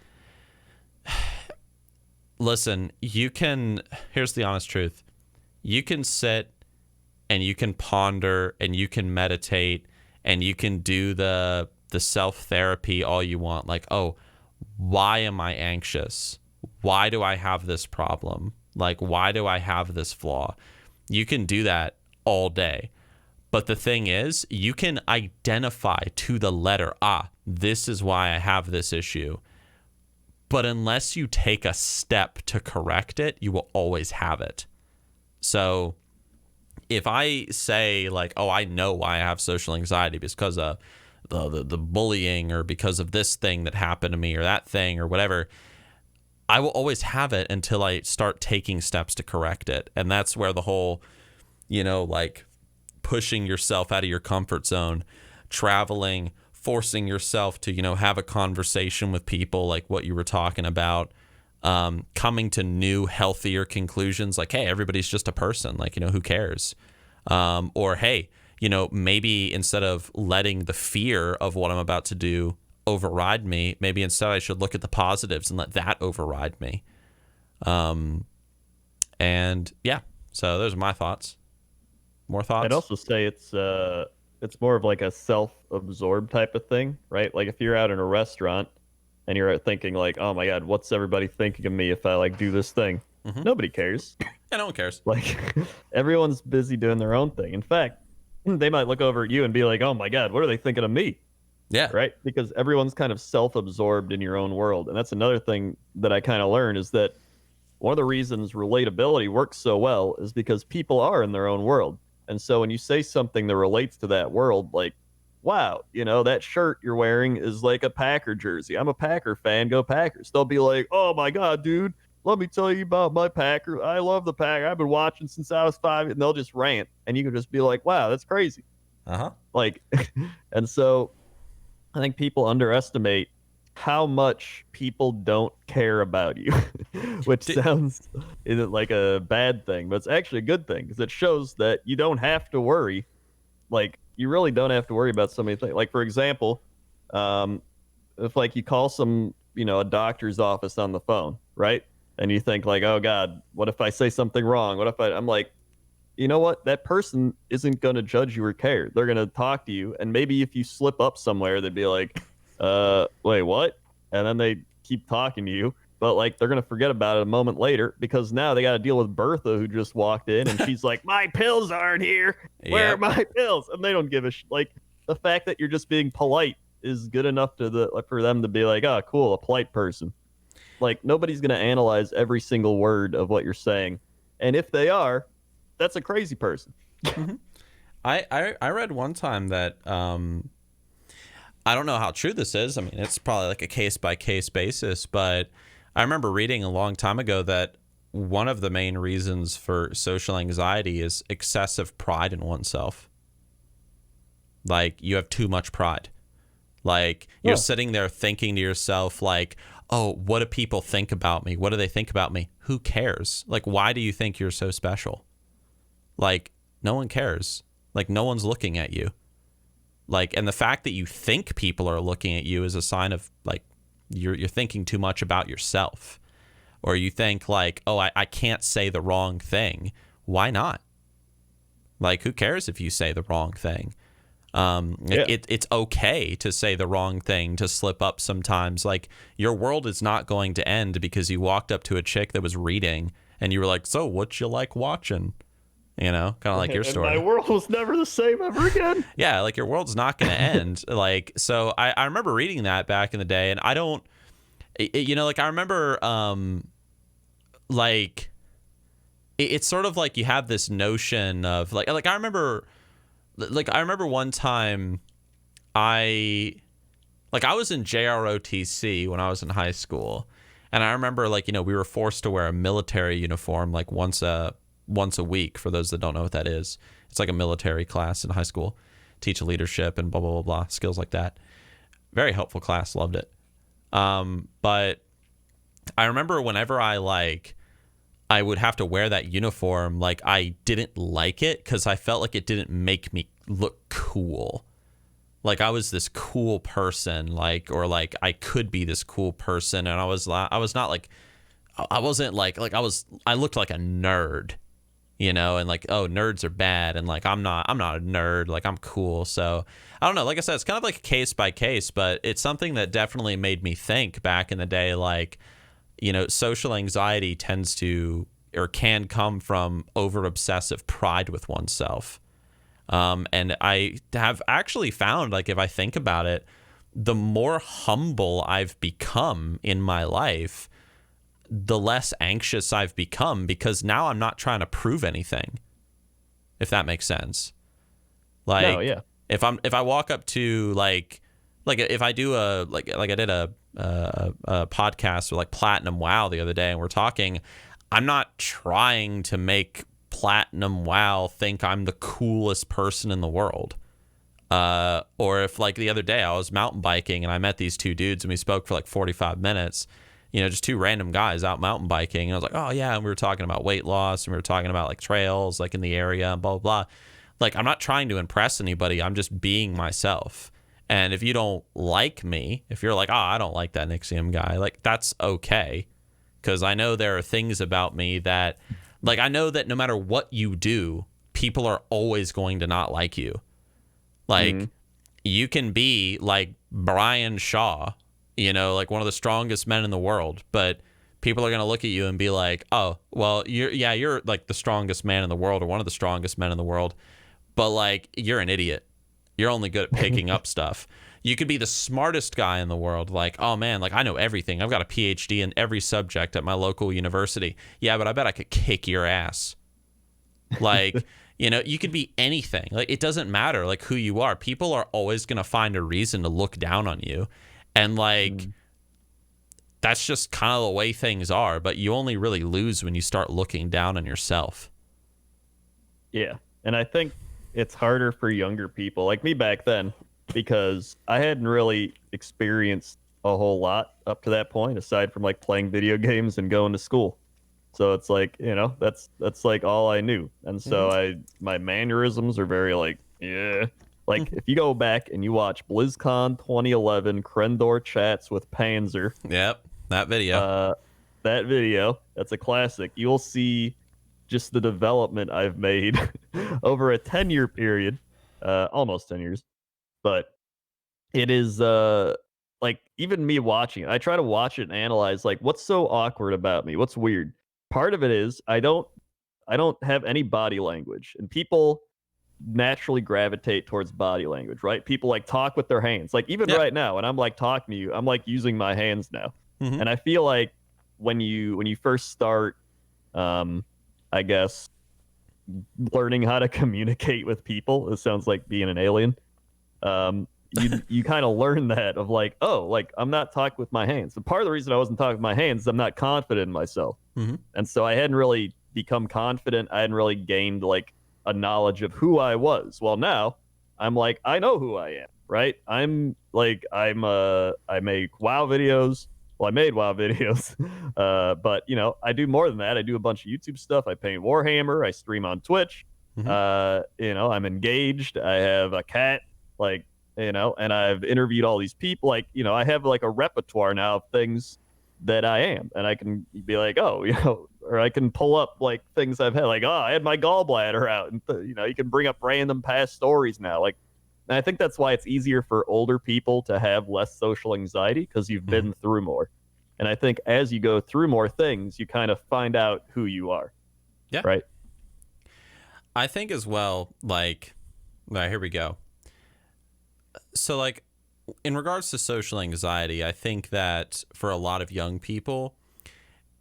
listen, you can. Here's the honest truth: you can sit and you can ponder and you can meditate and you can do the self therapy all you want. Like, oh, why am I anxious? Why do I have this problem? Like, why do I have this flaw? You can do that all day. But the thing is, you can identify to the letter, this is why I have this issue. But unless you take a step to correct it, you will always have it. So if I say like, oh, I know why I have social anxiety because of the bullying or because of this thing that happened to me or that thing or whatever, I will always have it until I start taking steps to correct it. And that's where the whole, like pushing yourself out of your comfort zone, traveling, forcing yourself to, have a conversation with people like what you were talking about, coming to new, healthier conclusions like, hey, everybody's just a person. Like, who cares? Or, hey, maybe instead of letting the fear of what I'm about to do override me, maybe instead I should look at the positives and let that override me. And yeah, so those are my thoughts. More thoughts? I'd also say it's more of like a self-absorbed type of thing, right? Like if you're out in a restaurant and you're thinking like, oh my God, what's everybody thinking of me if I like do this thing? Mm-hmm. Nobody cares. Yeah, no one cares. Like everyone's busy doing their own thing. In fact, they might look over at you and be like, oh my God, what are they thinking of me? Yeah. Right? Because everyone's kind of self-absorbed in your own world. And that's another thing that I kind of learned is that one of the reasons relatability works so well is because people are in their own world. And so when you say something that relates to that world, like, wow, that shirt you're wearing is like a Packer jersey. I'm a Packer fan. Go Packers. They'll be like, oh my God, dude, let me tell you about my Packer. I love the Packer. I've been watching since I was 5. And they'll just rant. And you can just be like, wow, that's crazy. Uh-huh. Like, and so I think people underestimate how much people don't care about you, which sounds like a bad thing, but it's actually a good thing because it shows that you don't have to worry. Like, you really don't have to worry about so many things. Like, for example, if like you call a doctor's office on the phone, right? And you think like, oh God, what if I say something wrong? What if I'm like, you know what? That person isn't going to judge you or care. They're going to talk to you. And maybe if you slip up somewhere, they'd be like, wait, what? And then they keep talking to you. But like they're going to forget about it a moment later because now they got to deal with Bertha who just walked in and she's like, my pills aren't here. Where are my pills? And they don't give a like the fact that you're just being polite is good enough for them to be like, oh, cool, a polite person. Like nobody's going to analyze every single word of what you're saying. And if they are, that's a crazy person. Mm-hmm. I read one time that I don't know how true this is. I mean, it's probably like a case by case basis, but I remember reading a long time ago that one of the main reasons for social anxiety is excessive pride in oneself. Like you have too much pride. Like you're sitting there thinking to yourself like, oh, what do people think about me? What do they think about me? Who cares? Like, why do you think you're so special? Like, no one cares. Like, no one's looking at you. Like, and the fact that you think people are looking at you is a sign of, like, you're thinking too much about yourself. Or you think, like, oh, I can't say the wrong thing. Why not? Like, who cares if you say the wrong thing? It's okay to say the wrong thing, to slip up sometimes. Like, your world is not going to end because you walked up to a chick that was reading and you were like, so what you like watching? Kind of like your story. My world was never the same ever again. Yeah, like your world's not going to end. Like, so I remember reading that back in the day, and I don't, like I remember, like, it's sort of like you have this notion of like I remember one time I was in JROTC when I was in high school, and I remember like, we were forced to wear a military uniform like once a week. For those that don't know what that is, it's like a military class in high school, teach leadership and blah, blah, blah, blah, skills like that. Very helpful class. Loved it. But I remember whenever I would have to wear that uniform, like I didn't like it because I felt like it didn't make me look cool. like I was this cool person, like, or like I could be this cool person, and I was not like, I wasn't like I looked like a nerd, you know, and like, oh, nerds are bad, and like I'm not a nerd, like I'm cool. So I don't know, like I said, it's kind of like a case by case, but it's something that definitely made me think back in the day, like, you know, social anxiety tends to or can come from over obsessive pride with oneself. And I have actually found, like, if I think about it, the more humble I've become in my life, the less anxious I've become, because now I'm not trying to prove anything, if that makes sense. Like, No, yeah. if I walk up to like if I do like I did a podcast with like Platinum Wow the other day, and we're talking, I'm not trying to make Platinum Wow think I'm the coolest person in the world. Or if like the other day I was mountain biking and I met these two dudes and we spoke for like 45 minutes, you know, just two random guys out mountain biking. And I was like, oh yeah. And we were talking about weight loss, and we were talking about like trails, like in the area, and blah, blah, blah. Like, I'm not trying to impress anybody. I'm just being myself. And if you don't like me, if you're like, oh, I don't like that Nixxiom guy, like, that's okay. Because I know there are things about me that, like, I know that no matter what you do, people are always going to not like you. Like, you can be like Brian Shaw, you know, like one of the strongest men in the world, but people are going to look at you and be like, oh, well, you're like the strongest man in the world, or one of the strongest men in the world, but like, you're an idiot. You're only good at picking up stuff. You could be the smartest guy in the world. Like, oh man, like I know everything. I've got a PhD in every subject at my local university. Yeah, but I bet I could kick your ass. Like, you know, you could be anything. Like, it doesn't matter like who you are. People are always going to find a reason to look down on you. And like, that's just kind of the way things are. But you only really lose when you start looking down on yourself. Yeah. And I think it's harder for younger people like me back then, because I hadn't really experienced a whole lot up to that point, aside from like playing video games and going to school. So it's like, you know, that's like all I knew. And so my mannerisms are very like, yeah. Like, if you go back and you watch BlizzCon 2011 Crendor chats with Panzer. Yep, that video. That's a classic. You'll see just the development I've made over a 10-year period, almost 10 years. But it is like, even me watching it, I try to watch it and analyze like, what's so awkward about me? What's weird? Part of it is I don't have any body language, and people naturally gravitate towards body language, right? People like talk with their hands. Like, even right now, when I'm like talking to you, I'm like using my hands now. And I feel like when you first start, I guess, learning how to communicate with people, it sounds like being an alien. You kind of learn that of like, oh, like I'm not talking with my hands. And part of the reason I wasn't talking with my hands is I'm not confident in myself. And so I hadn't really become confident. I hadn't really gained like a knowledge of who I was. Well, now I'm like, I know who I am, right? I make WoW videos. Well, I made WoW videos, but you know, I do more than that. I do a bunch of YouTube stuff. I paint Warhammer. I stream on Twitch. You know, I'm engaged. I have a cat, like, you know, and I've interviewed all these people. Like, you know, I have like a repertoire now of things that I am, and I can be like, oh, you know, or I can pull up like things I've had, like, oh, I had my gallbladder out, and you know, you can bring up random past stories now. Like, and I think that's why it's easier for older people to have less social anxiety, because you've been through more. And I think as you go through more things, you kind of find out who you are. Yeah. Right. I think as well, like, all right, here we go. So, like, in regards to social anxiety, I think that for a lot of young people,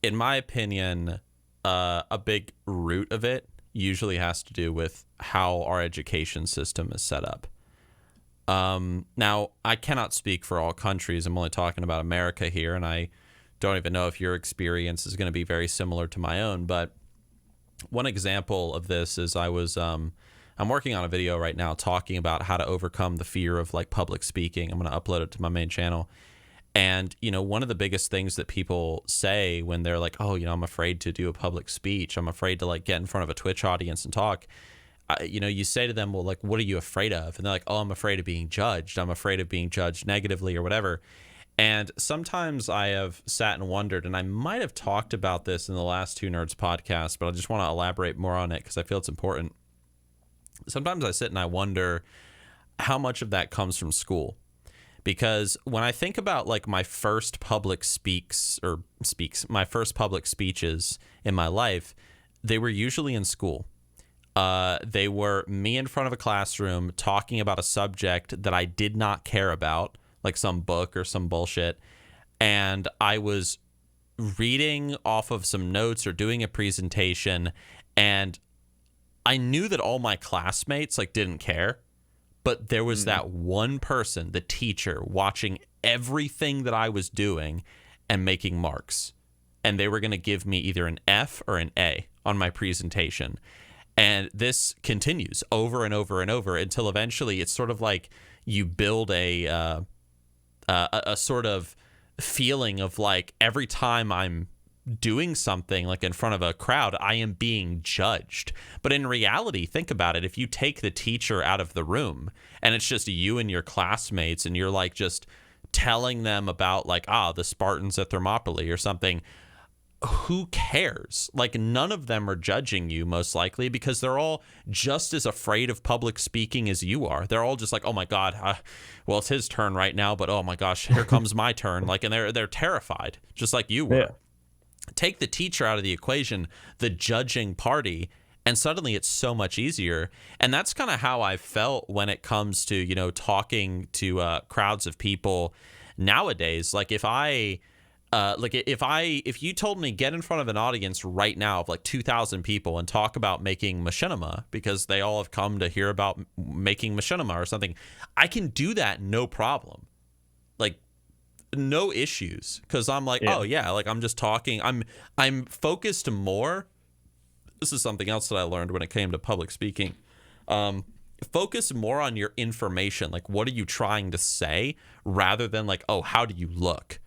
in my opinion, a big root of it usually has to do with how our education system is set up. Now, I cannot speak for all countries. I'm only talking about America here, and I don't even know if your experience is going to be very similar to my own. But one example of this is I'm working on a video right now talking about how to overcome the fear of like public speaking. I'm going to upload it to my main channel. And, you know, one of the biggest things that people say when they're like, oh, you know, I'm afraid to do a public speech, I'm afraid to like get in front of a Twitch audience and talk. you say to them, well, like, what are you afraid of? And they're like, oh, I'm afraid of being judged. I'm afraid of being judged negatively or whatever. And sometimes I have sat and wondered, and I might have talked about this in the last two Nerds podcasts, but I just want to elaborate more on it because I feel it's important. Sometimes I sit and I wonder how much of that comes from school. Because when I think about like my first public my first public speeches in my life, they were usually in school. They were me in front of a classroom talking about a subject that I did not care about, like some book or some bullshit. And I was reading off of some notes or doing a presentation, and I knew that all my classmates like didn't care. But there was that one person, the teacher, watching everything that I was doing and making marks. And they were going to give me either an F or an A on my presentation. And this continues over and over and over until eventually it's sort of like you build a sort of feeling of like every time I'm doing something like in front of a crowd, I am being judged. But in reality, think about it. If you take the teacher out of the room and it's just you and your classmates and you're like just telling them about like, the Spartans at Thermopylae or something, who cares? Like none of them are judging you most likely because they're all just as afraid of public speaking as you are. They're all just like, oh my God, well, it's his turn right now, but oh my gosh, here comes my turn. Like, and they're terrified, just like you were. Yeah. Take the teacher out of the equation, the judging party, and suddenly it's so much easier. And that's kind of how I felt when it comes to, talking to crowds of people nowadays. Like if you told me get in front of an audience right now of like 2,000 people and talk about making machinima because they all have come to hear about making machinima or something, I can do that no problem. Like no issues, because I'm like, oh yeah, like I'm just talking. I'm focused more. This is something else that I learned when it came to public speaking. Focus more on your information. Like, what are you trying to say rather than like, oh, how do you look?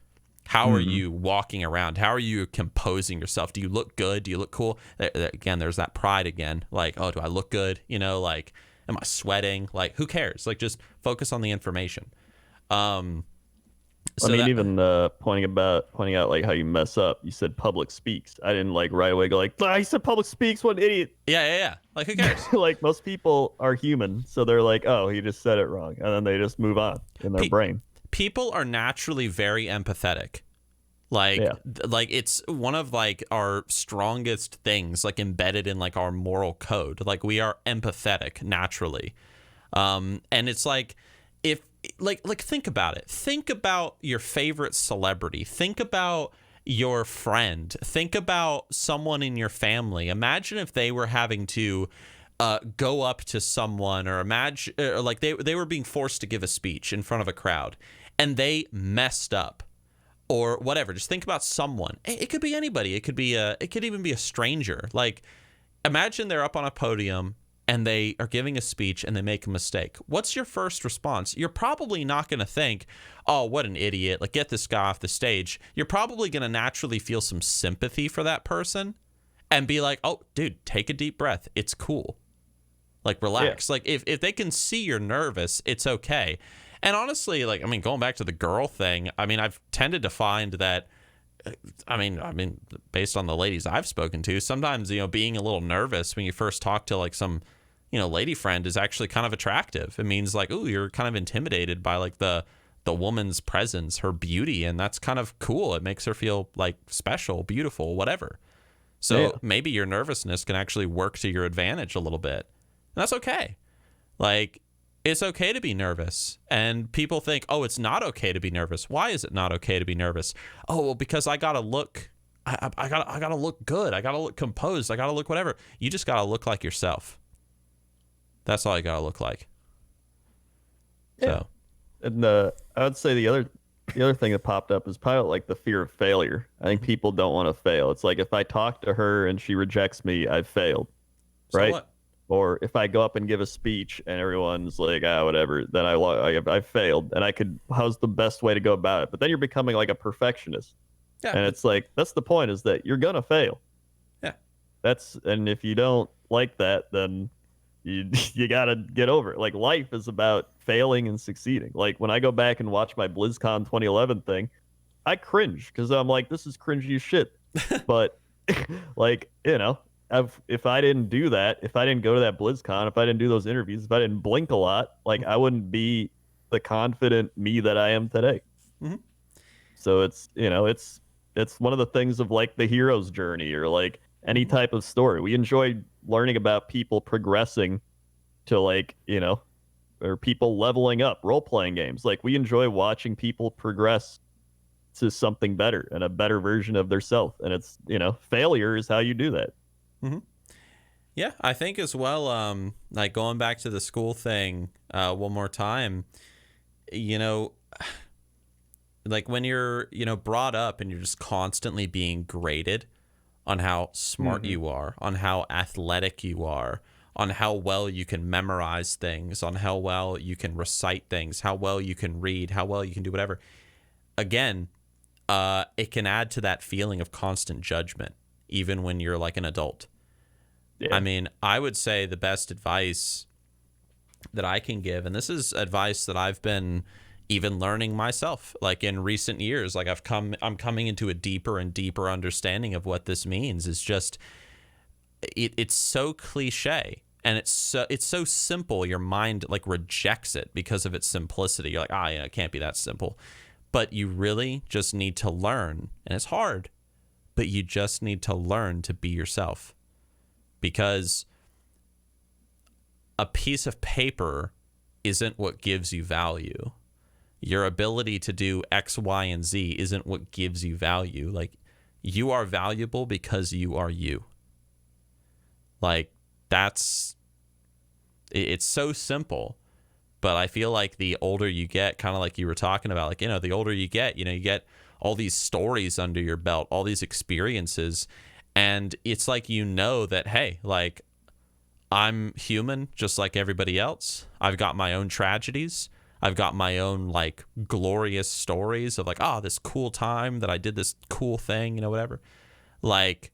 How are you walking around? How are you composing yourself? Do you look good? Do you look cool? Again, there's that pride again. Like, oh, do I look good? Like, am I sweating? Like, who cares? Like, just focus on the information. Even pointing out like how you mess up. You said public speaks. I didn't like right away go like, he said public speaks. What an idiot. Yeah. Like, who cares? Like most people are human, so they're like, oh, he just said it wrong, and then they just move on in their brain. People are naturally very empathetic. Like it's one of like our strongest things, like embedded in like our moral code. Like we are empathetic naturally. And it's like, if like think about it. Think about your favorite celebrity. Think about your friend. Think about someone in your family. Imagine if they were having to go up to someone, or imagine like they were being forced to give a speech in front of a crowd and they messed up or whatever. Just think about someone. It could be anybody. It could even be a stranger. Like imagine they're up on a podium and they are giving a speech and they make a mistake. What's your first response? You're probably not going to think, oh, what an idiot. Like, get this guy off the stage. You're probably going to naturally feel some sympathy for that person and be like, oh, dude, take a deep breath. It's cool. Like, relax. Yeah. Like, if they can see you're nervous, it's okay. And honestly, like, I mean, going back to the girl thing, I mean, I've tended to find that, I mean, based on the ladies I've spoken to, sometimes, being a little nervous when you first talk to like some, lady friend is actually kind of attractive. It means like, ooh, you're kind of intimidated by like the woman's presence, her beauty, and that's kind of cool. It makes her feel like special, beautiful, whatever. So maybe your nervousness can actually work to your advantage a little bit. And that's okay. Like, it's okay to be nervous. And people think, oh, it's not okay to be nervous. Why is it not okay to be nervous? Oh, well, because I gotta look, I gotta look good. I gotta look composed. I gotta look whatever. You just gotta look like yourself. That's all you gotta look like. Yeah. So, and I would say the other thing that popped up is probably like the fear of failure. I think people don't want to fail. It's like if I talk to her and she rejects me, I've failed, right? What? Or if I go up and give a speech and everyone's like, whatever, then I failed. And how's the best way to go about it? But then you're becoming like a perfectionist. Yeah. And it's like, that's the point, is that you're gonna fail. Yeah. And if you don't like that, then you gotta get over it. Like life is about failing and succeeding. Like when I go back and watch my BlizzCon 2011 thing, I cringe because I'm like, this is cringy as shit. But like, if I didn't do that, if I didn't go to that BlizzCon, if I didn't do those interviews, if I didn't blink a lot, like I wouldn't be the confident me that I am today. Mm-hmm. So it's one of the things of like the hero's journey or like any type of story. We enjoy learning about people progressing to like, or people leveling up, role playing games. Like we enjoy watching people progress to something better and a better version of their self. And it's, failure is how you do that. Mm-hmm. Yeah, I think as well, like going back to the school thing one more time, like when you're, brought up and you're just constantly being graded on how smart you are, on how athletic you are, on how well you can memorize things, on how well you can recite things, how well you can read, how well you can do whatever. Again, it can add to that feeling of constant judgment, even when you're like an adult. Yeah. I mean, I would say the best advice that I can give, and this is advice that I've been even learning myself, like in recent years, like I'm coming into a deeper and deeper understanding of what this means. Is just, it's so cliche and it's so simple. Your mind like rejects it because of its simplicity. You're like, yeah, it can't be that simple. But you really just need to learn, and it's hard, but you just need to learn to be yourself. Because a piece of paper isn't what gives you value. Your ability to do X, Y, and Z isn't what gives you value. Like, you are valuable because you are you. Like, it's so simple. But I feel like the older you get, kind of like you were talking about, like, the older you get, you get all these stories under your belt, all these experiences. And it's like, that, hey, like, I'm human just like everybody else. I've got my own tragedies. I've got my own, like, glorious stories of, like, this cool time that I did this cool thing, whatever. Like,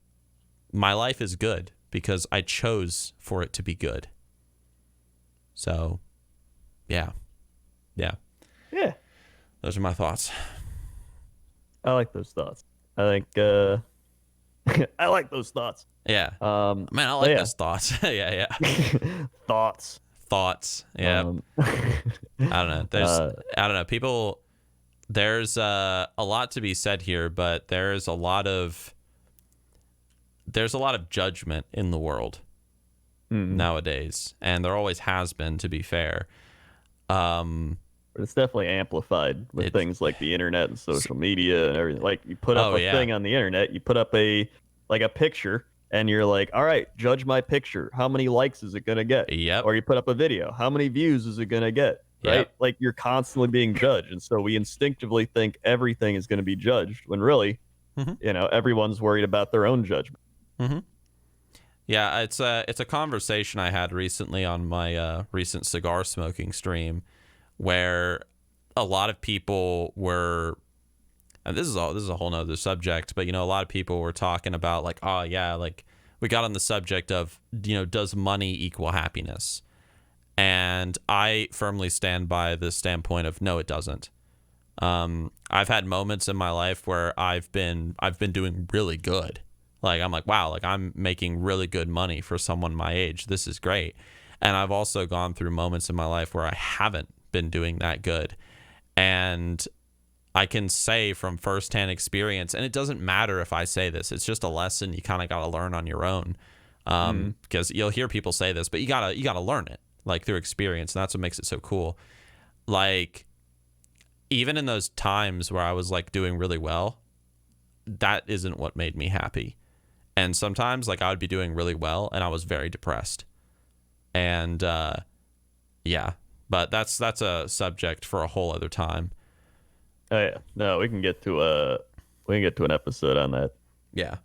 my life is good because I chose for it to be good. So, yeah. Those are my thoughts. I like those thoughts. I think, I like those thoughts. Yeah. Man, I like those thoughts. yeah. Thoughts. Yeah. I don't know. I don't know. People, there's a lot to be said here, but there's a lot of judgment in the world nowadays, and there always has been, to be fair. But it's definitely amplified with things like the internet and social media and everything. Like, you put up a thing on the internet, you put up a picture, and you're like, all right, judge my picture. How many likes is it going to get? Yep. Or you put up a video. How many views is it going to get? Right? Yep. Like, you're constantly being judged. And so we instinctively think everything is going to be judged when really, everyone's worried about their own judgment. Mm-hmm. Yeah, it's a conversation I had recently on my recent cigar smoking stream, where a lot of people were, and this is a whole nother subject, but a lot of people were talking about like, like we got on the subject of, does money equal happiness? And I firmly stand by the standpoint of no, it doesn't. I've had moments in my life where I've been doing really good. Like, I'm like, wow, like I'm making really good money for someone my age. This is great. And I've also gone through moments in my life where I haven't been doing that good. And I can say from firsthand experience, and it doesn't matter if I say this, it's just a lesson you kind of got to learn on your own. Because you'll hear people say this, but you gotta learn it, like, through experience. And that's what makes it so cool. Like, even in those times where I was like doing really well, that isn't what made me happy. And sometimes, like, I would be doing really well and I was very depressed. And but that's a subject for a whole other time. Oh yeah, no, we can get to an episode on that. Yeah.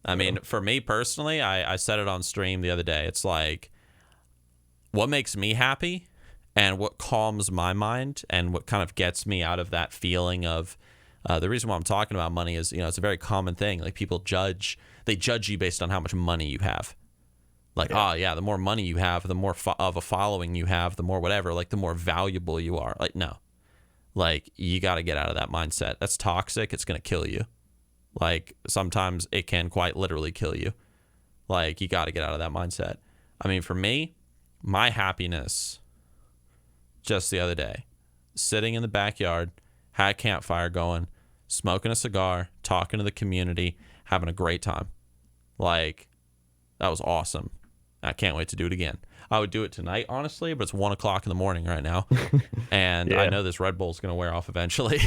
I mean, for me personally, I said it on stream the other day. It's like, what makes me happy and what calms my mind and what kind of gets me out of that feeling of, the reason why I'm talking about money is, it's a very common thing. Like, people judge you based on how much money you have. Like, oh yeah, the more money you have, the more of a following you have, the more whatever, like the more valuable you are. Like, no, like you got to get out of that mindset. That's toxic. It's going to kill you. Like sometimes it can quite literally kill you. Like you got to get out of that mindset. I mean, for me, my happiness just the other day, sitting in the backyard, had a campfire going, smoking a cigar, talking to the community, having a great time. Like that was awesome. I can't wait to do it again. I would do it tonight, honestly, but it's 1 o'clock in the morning right now. And I know this Red Bull is going to wear off eventually.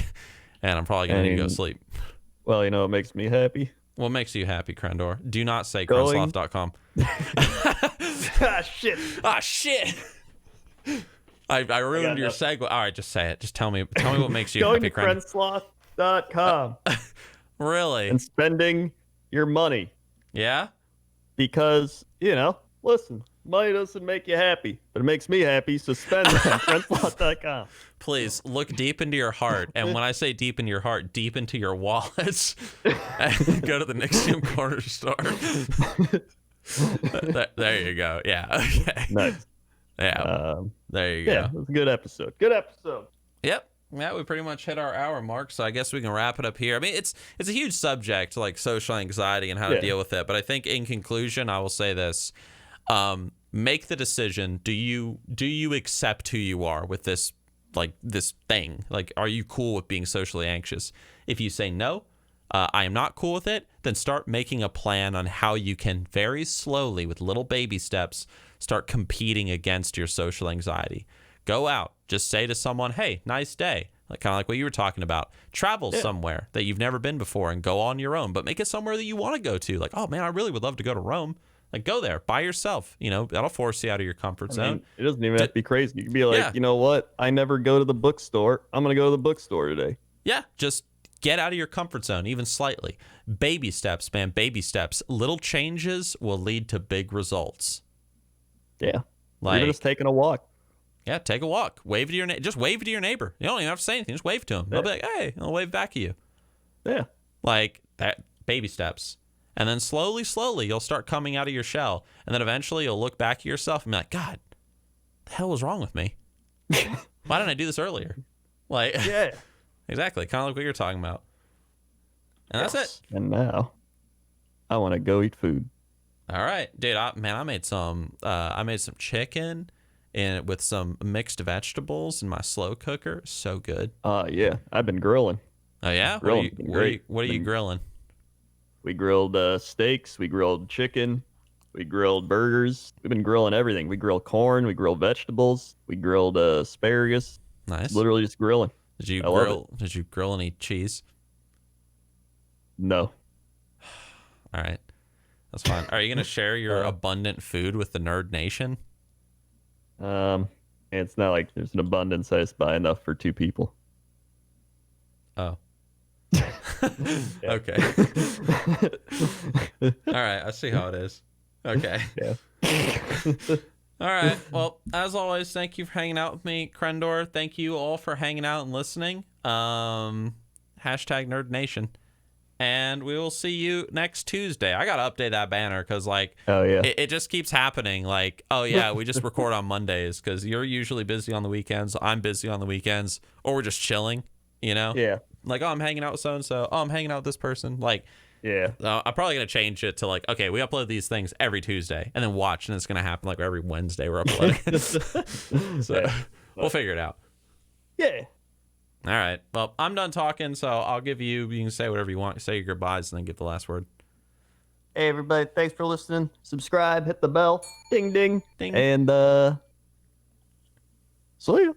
And I'm probably going to need to go sleep. Well, you know, it makes me happy. What makes you happy, Crendor? Do not say Going... crensloth.com. Ah, shit. Ah, shit. I ruined your segue. All right, just say it. Just tell me what makes you going happy, to crensloth.com. Really? And spending your money. Yeah? Because, you know, listen, money doesn't make you happy, but it makes me happy, so spend it on crensloth.com. Please look deep into your heart. And when I say deep into your heart, deep into your wallets. And go to the Nixxiom corner store. There you go. Yeah. Okay. Nice. Yeah. There you go. Yeah, it was a good episode. Good episode. Yep. Yeah, we pretty much hit our hour mark, so I guess we can wrap it up here. I mean, it's a huge subject, like social anxiety and how to deal with it. But I think in conclusion, I will say this: make the decision. Do you accept who you are with this, like this thing? Like, are you cool with being socially anxious? If you say no, I am not cool with it, then start making a plan on how you can very slowly, with little baby steps, start competing against your social anxiety. Go out. Just say to someone, hey, nice day. Like kind of like what you were talking about. Travel somewhere that you've never been before and go on your own, but make it somewhere that you want to go to. Like, oh man, I really would love to go to Rome. Like go there by yourself. You know, that'll force you out of your comfort zone. Mean, it doesn't even have to be crazy. You can be like, you know what? I never go to the bookstore. I'm going to go to the bookstore today. Yeah. Just get out of your comfort zone, even slightly. Baby steps, man. Baby steps. Little changes will lead to big results. Yeah. Like even just taking a walk. Yeah, take a walk. Wave to your just wave to your neighbor. You don't even have to say anything. Just wave to him. They'll be like, "Hey," and they'll wave back at you. Yeah, like that. Baby steps, and then slowly, you'll start coming out of your shell, and then eventually you'll look back at yourself and be like, "God, the hell was wrong with me? Why didn't I do this earlier?" Like, yeah, exactly, kind of like what you're talking about. And that's it. And now, I want to go eat food. All right, dude. I made some. I made some chicken. And with some mixed vegetables in my slow cooker. So good. Yeah. I've been grilling. Oh, yeah? What are you grilling? We grilled steaks. We grilled chicken. We grilled burgers. We've been grilling everything. We grilled corn. We grilled vegetables. We grilled asparagus. Nice. Literally just grilling. Did you grill any cheese? No. All right. That's fine. Are you going to share your abundant food with the Nerd Nation? It's not like there's an abundance. I just buy enough for 2 people. Oh. Okay. All right. I see how it is. Okay. Yeah. All right. Well, as always, thank you for hanging out with me, Crendor. Thank you all for hanging out and listening. Hashtag Nerd Nation. And we will see you next Tuesday. I got to update that banner because, like, it just keeps happening. Like, oh, yeah, we just record on Mondays because you're usually busy on the weekends. I'm busy on the weekends. Or we're just chilling, you know? Yeah. Like, oh, I'm hanging out with so-and-so. Oh, I'm hanging out with this person. Like, yeah. I'm probably going to change it to, like, okay, we upload these things every Tuesday. And then watch, and it's going to happen, like, every Wednesday we're uploading. So we'll figure it out. Yeah. All right. Well, I'm done talking, so I'll give you can say whatever you want. Say your goodbyes and then give the last word. Hey, everybody. Thanks for listening. Subscribe. Hit the bell. Ding, ding. Ding. And, see ya.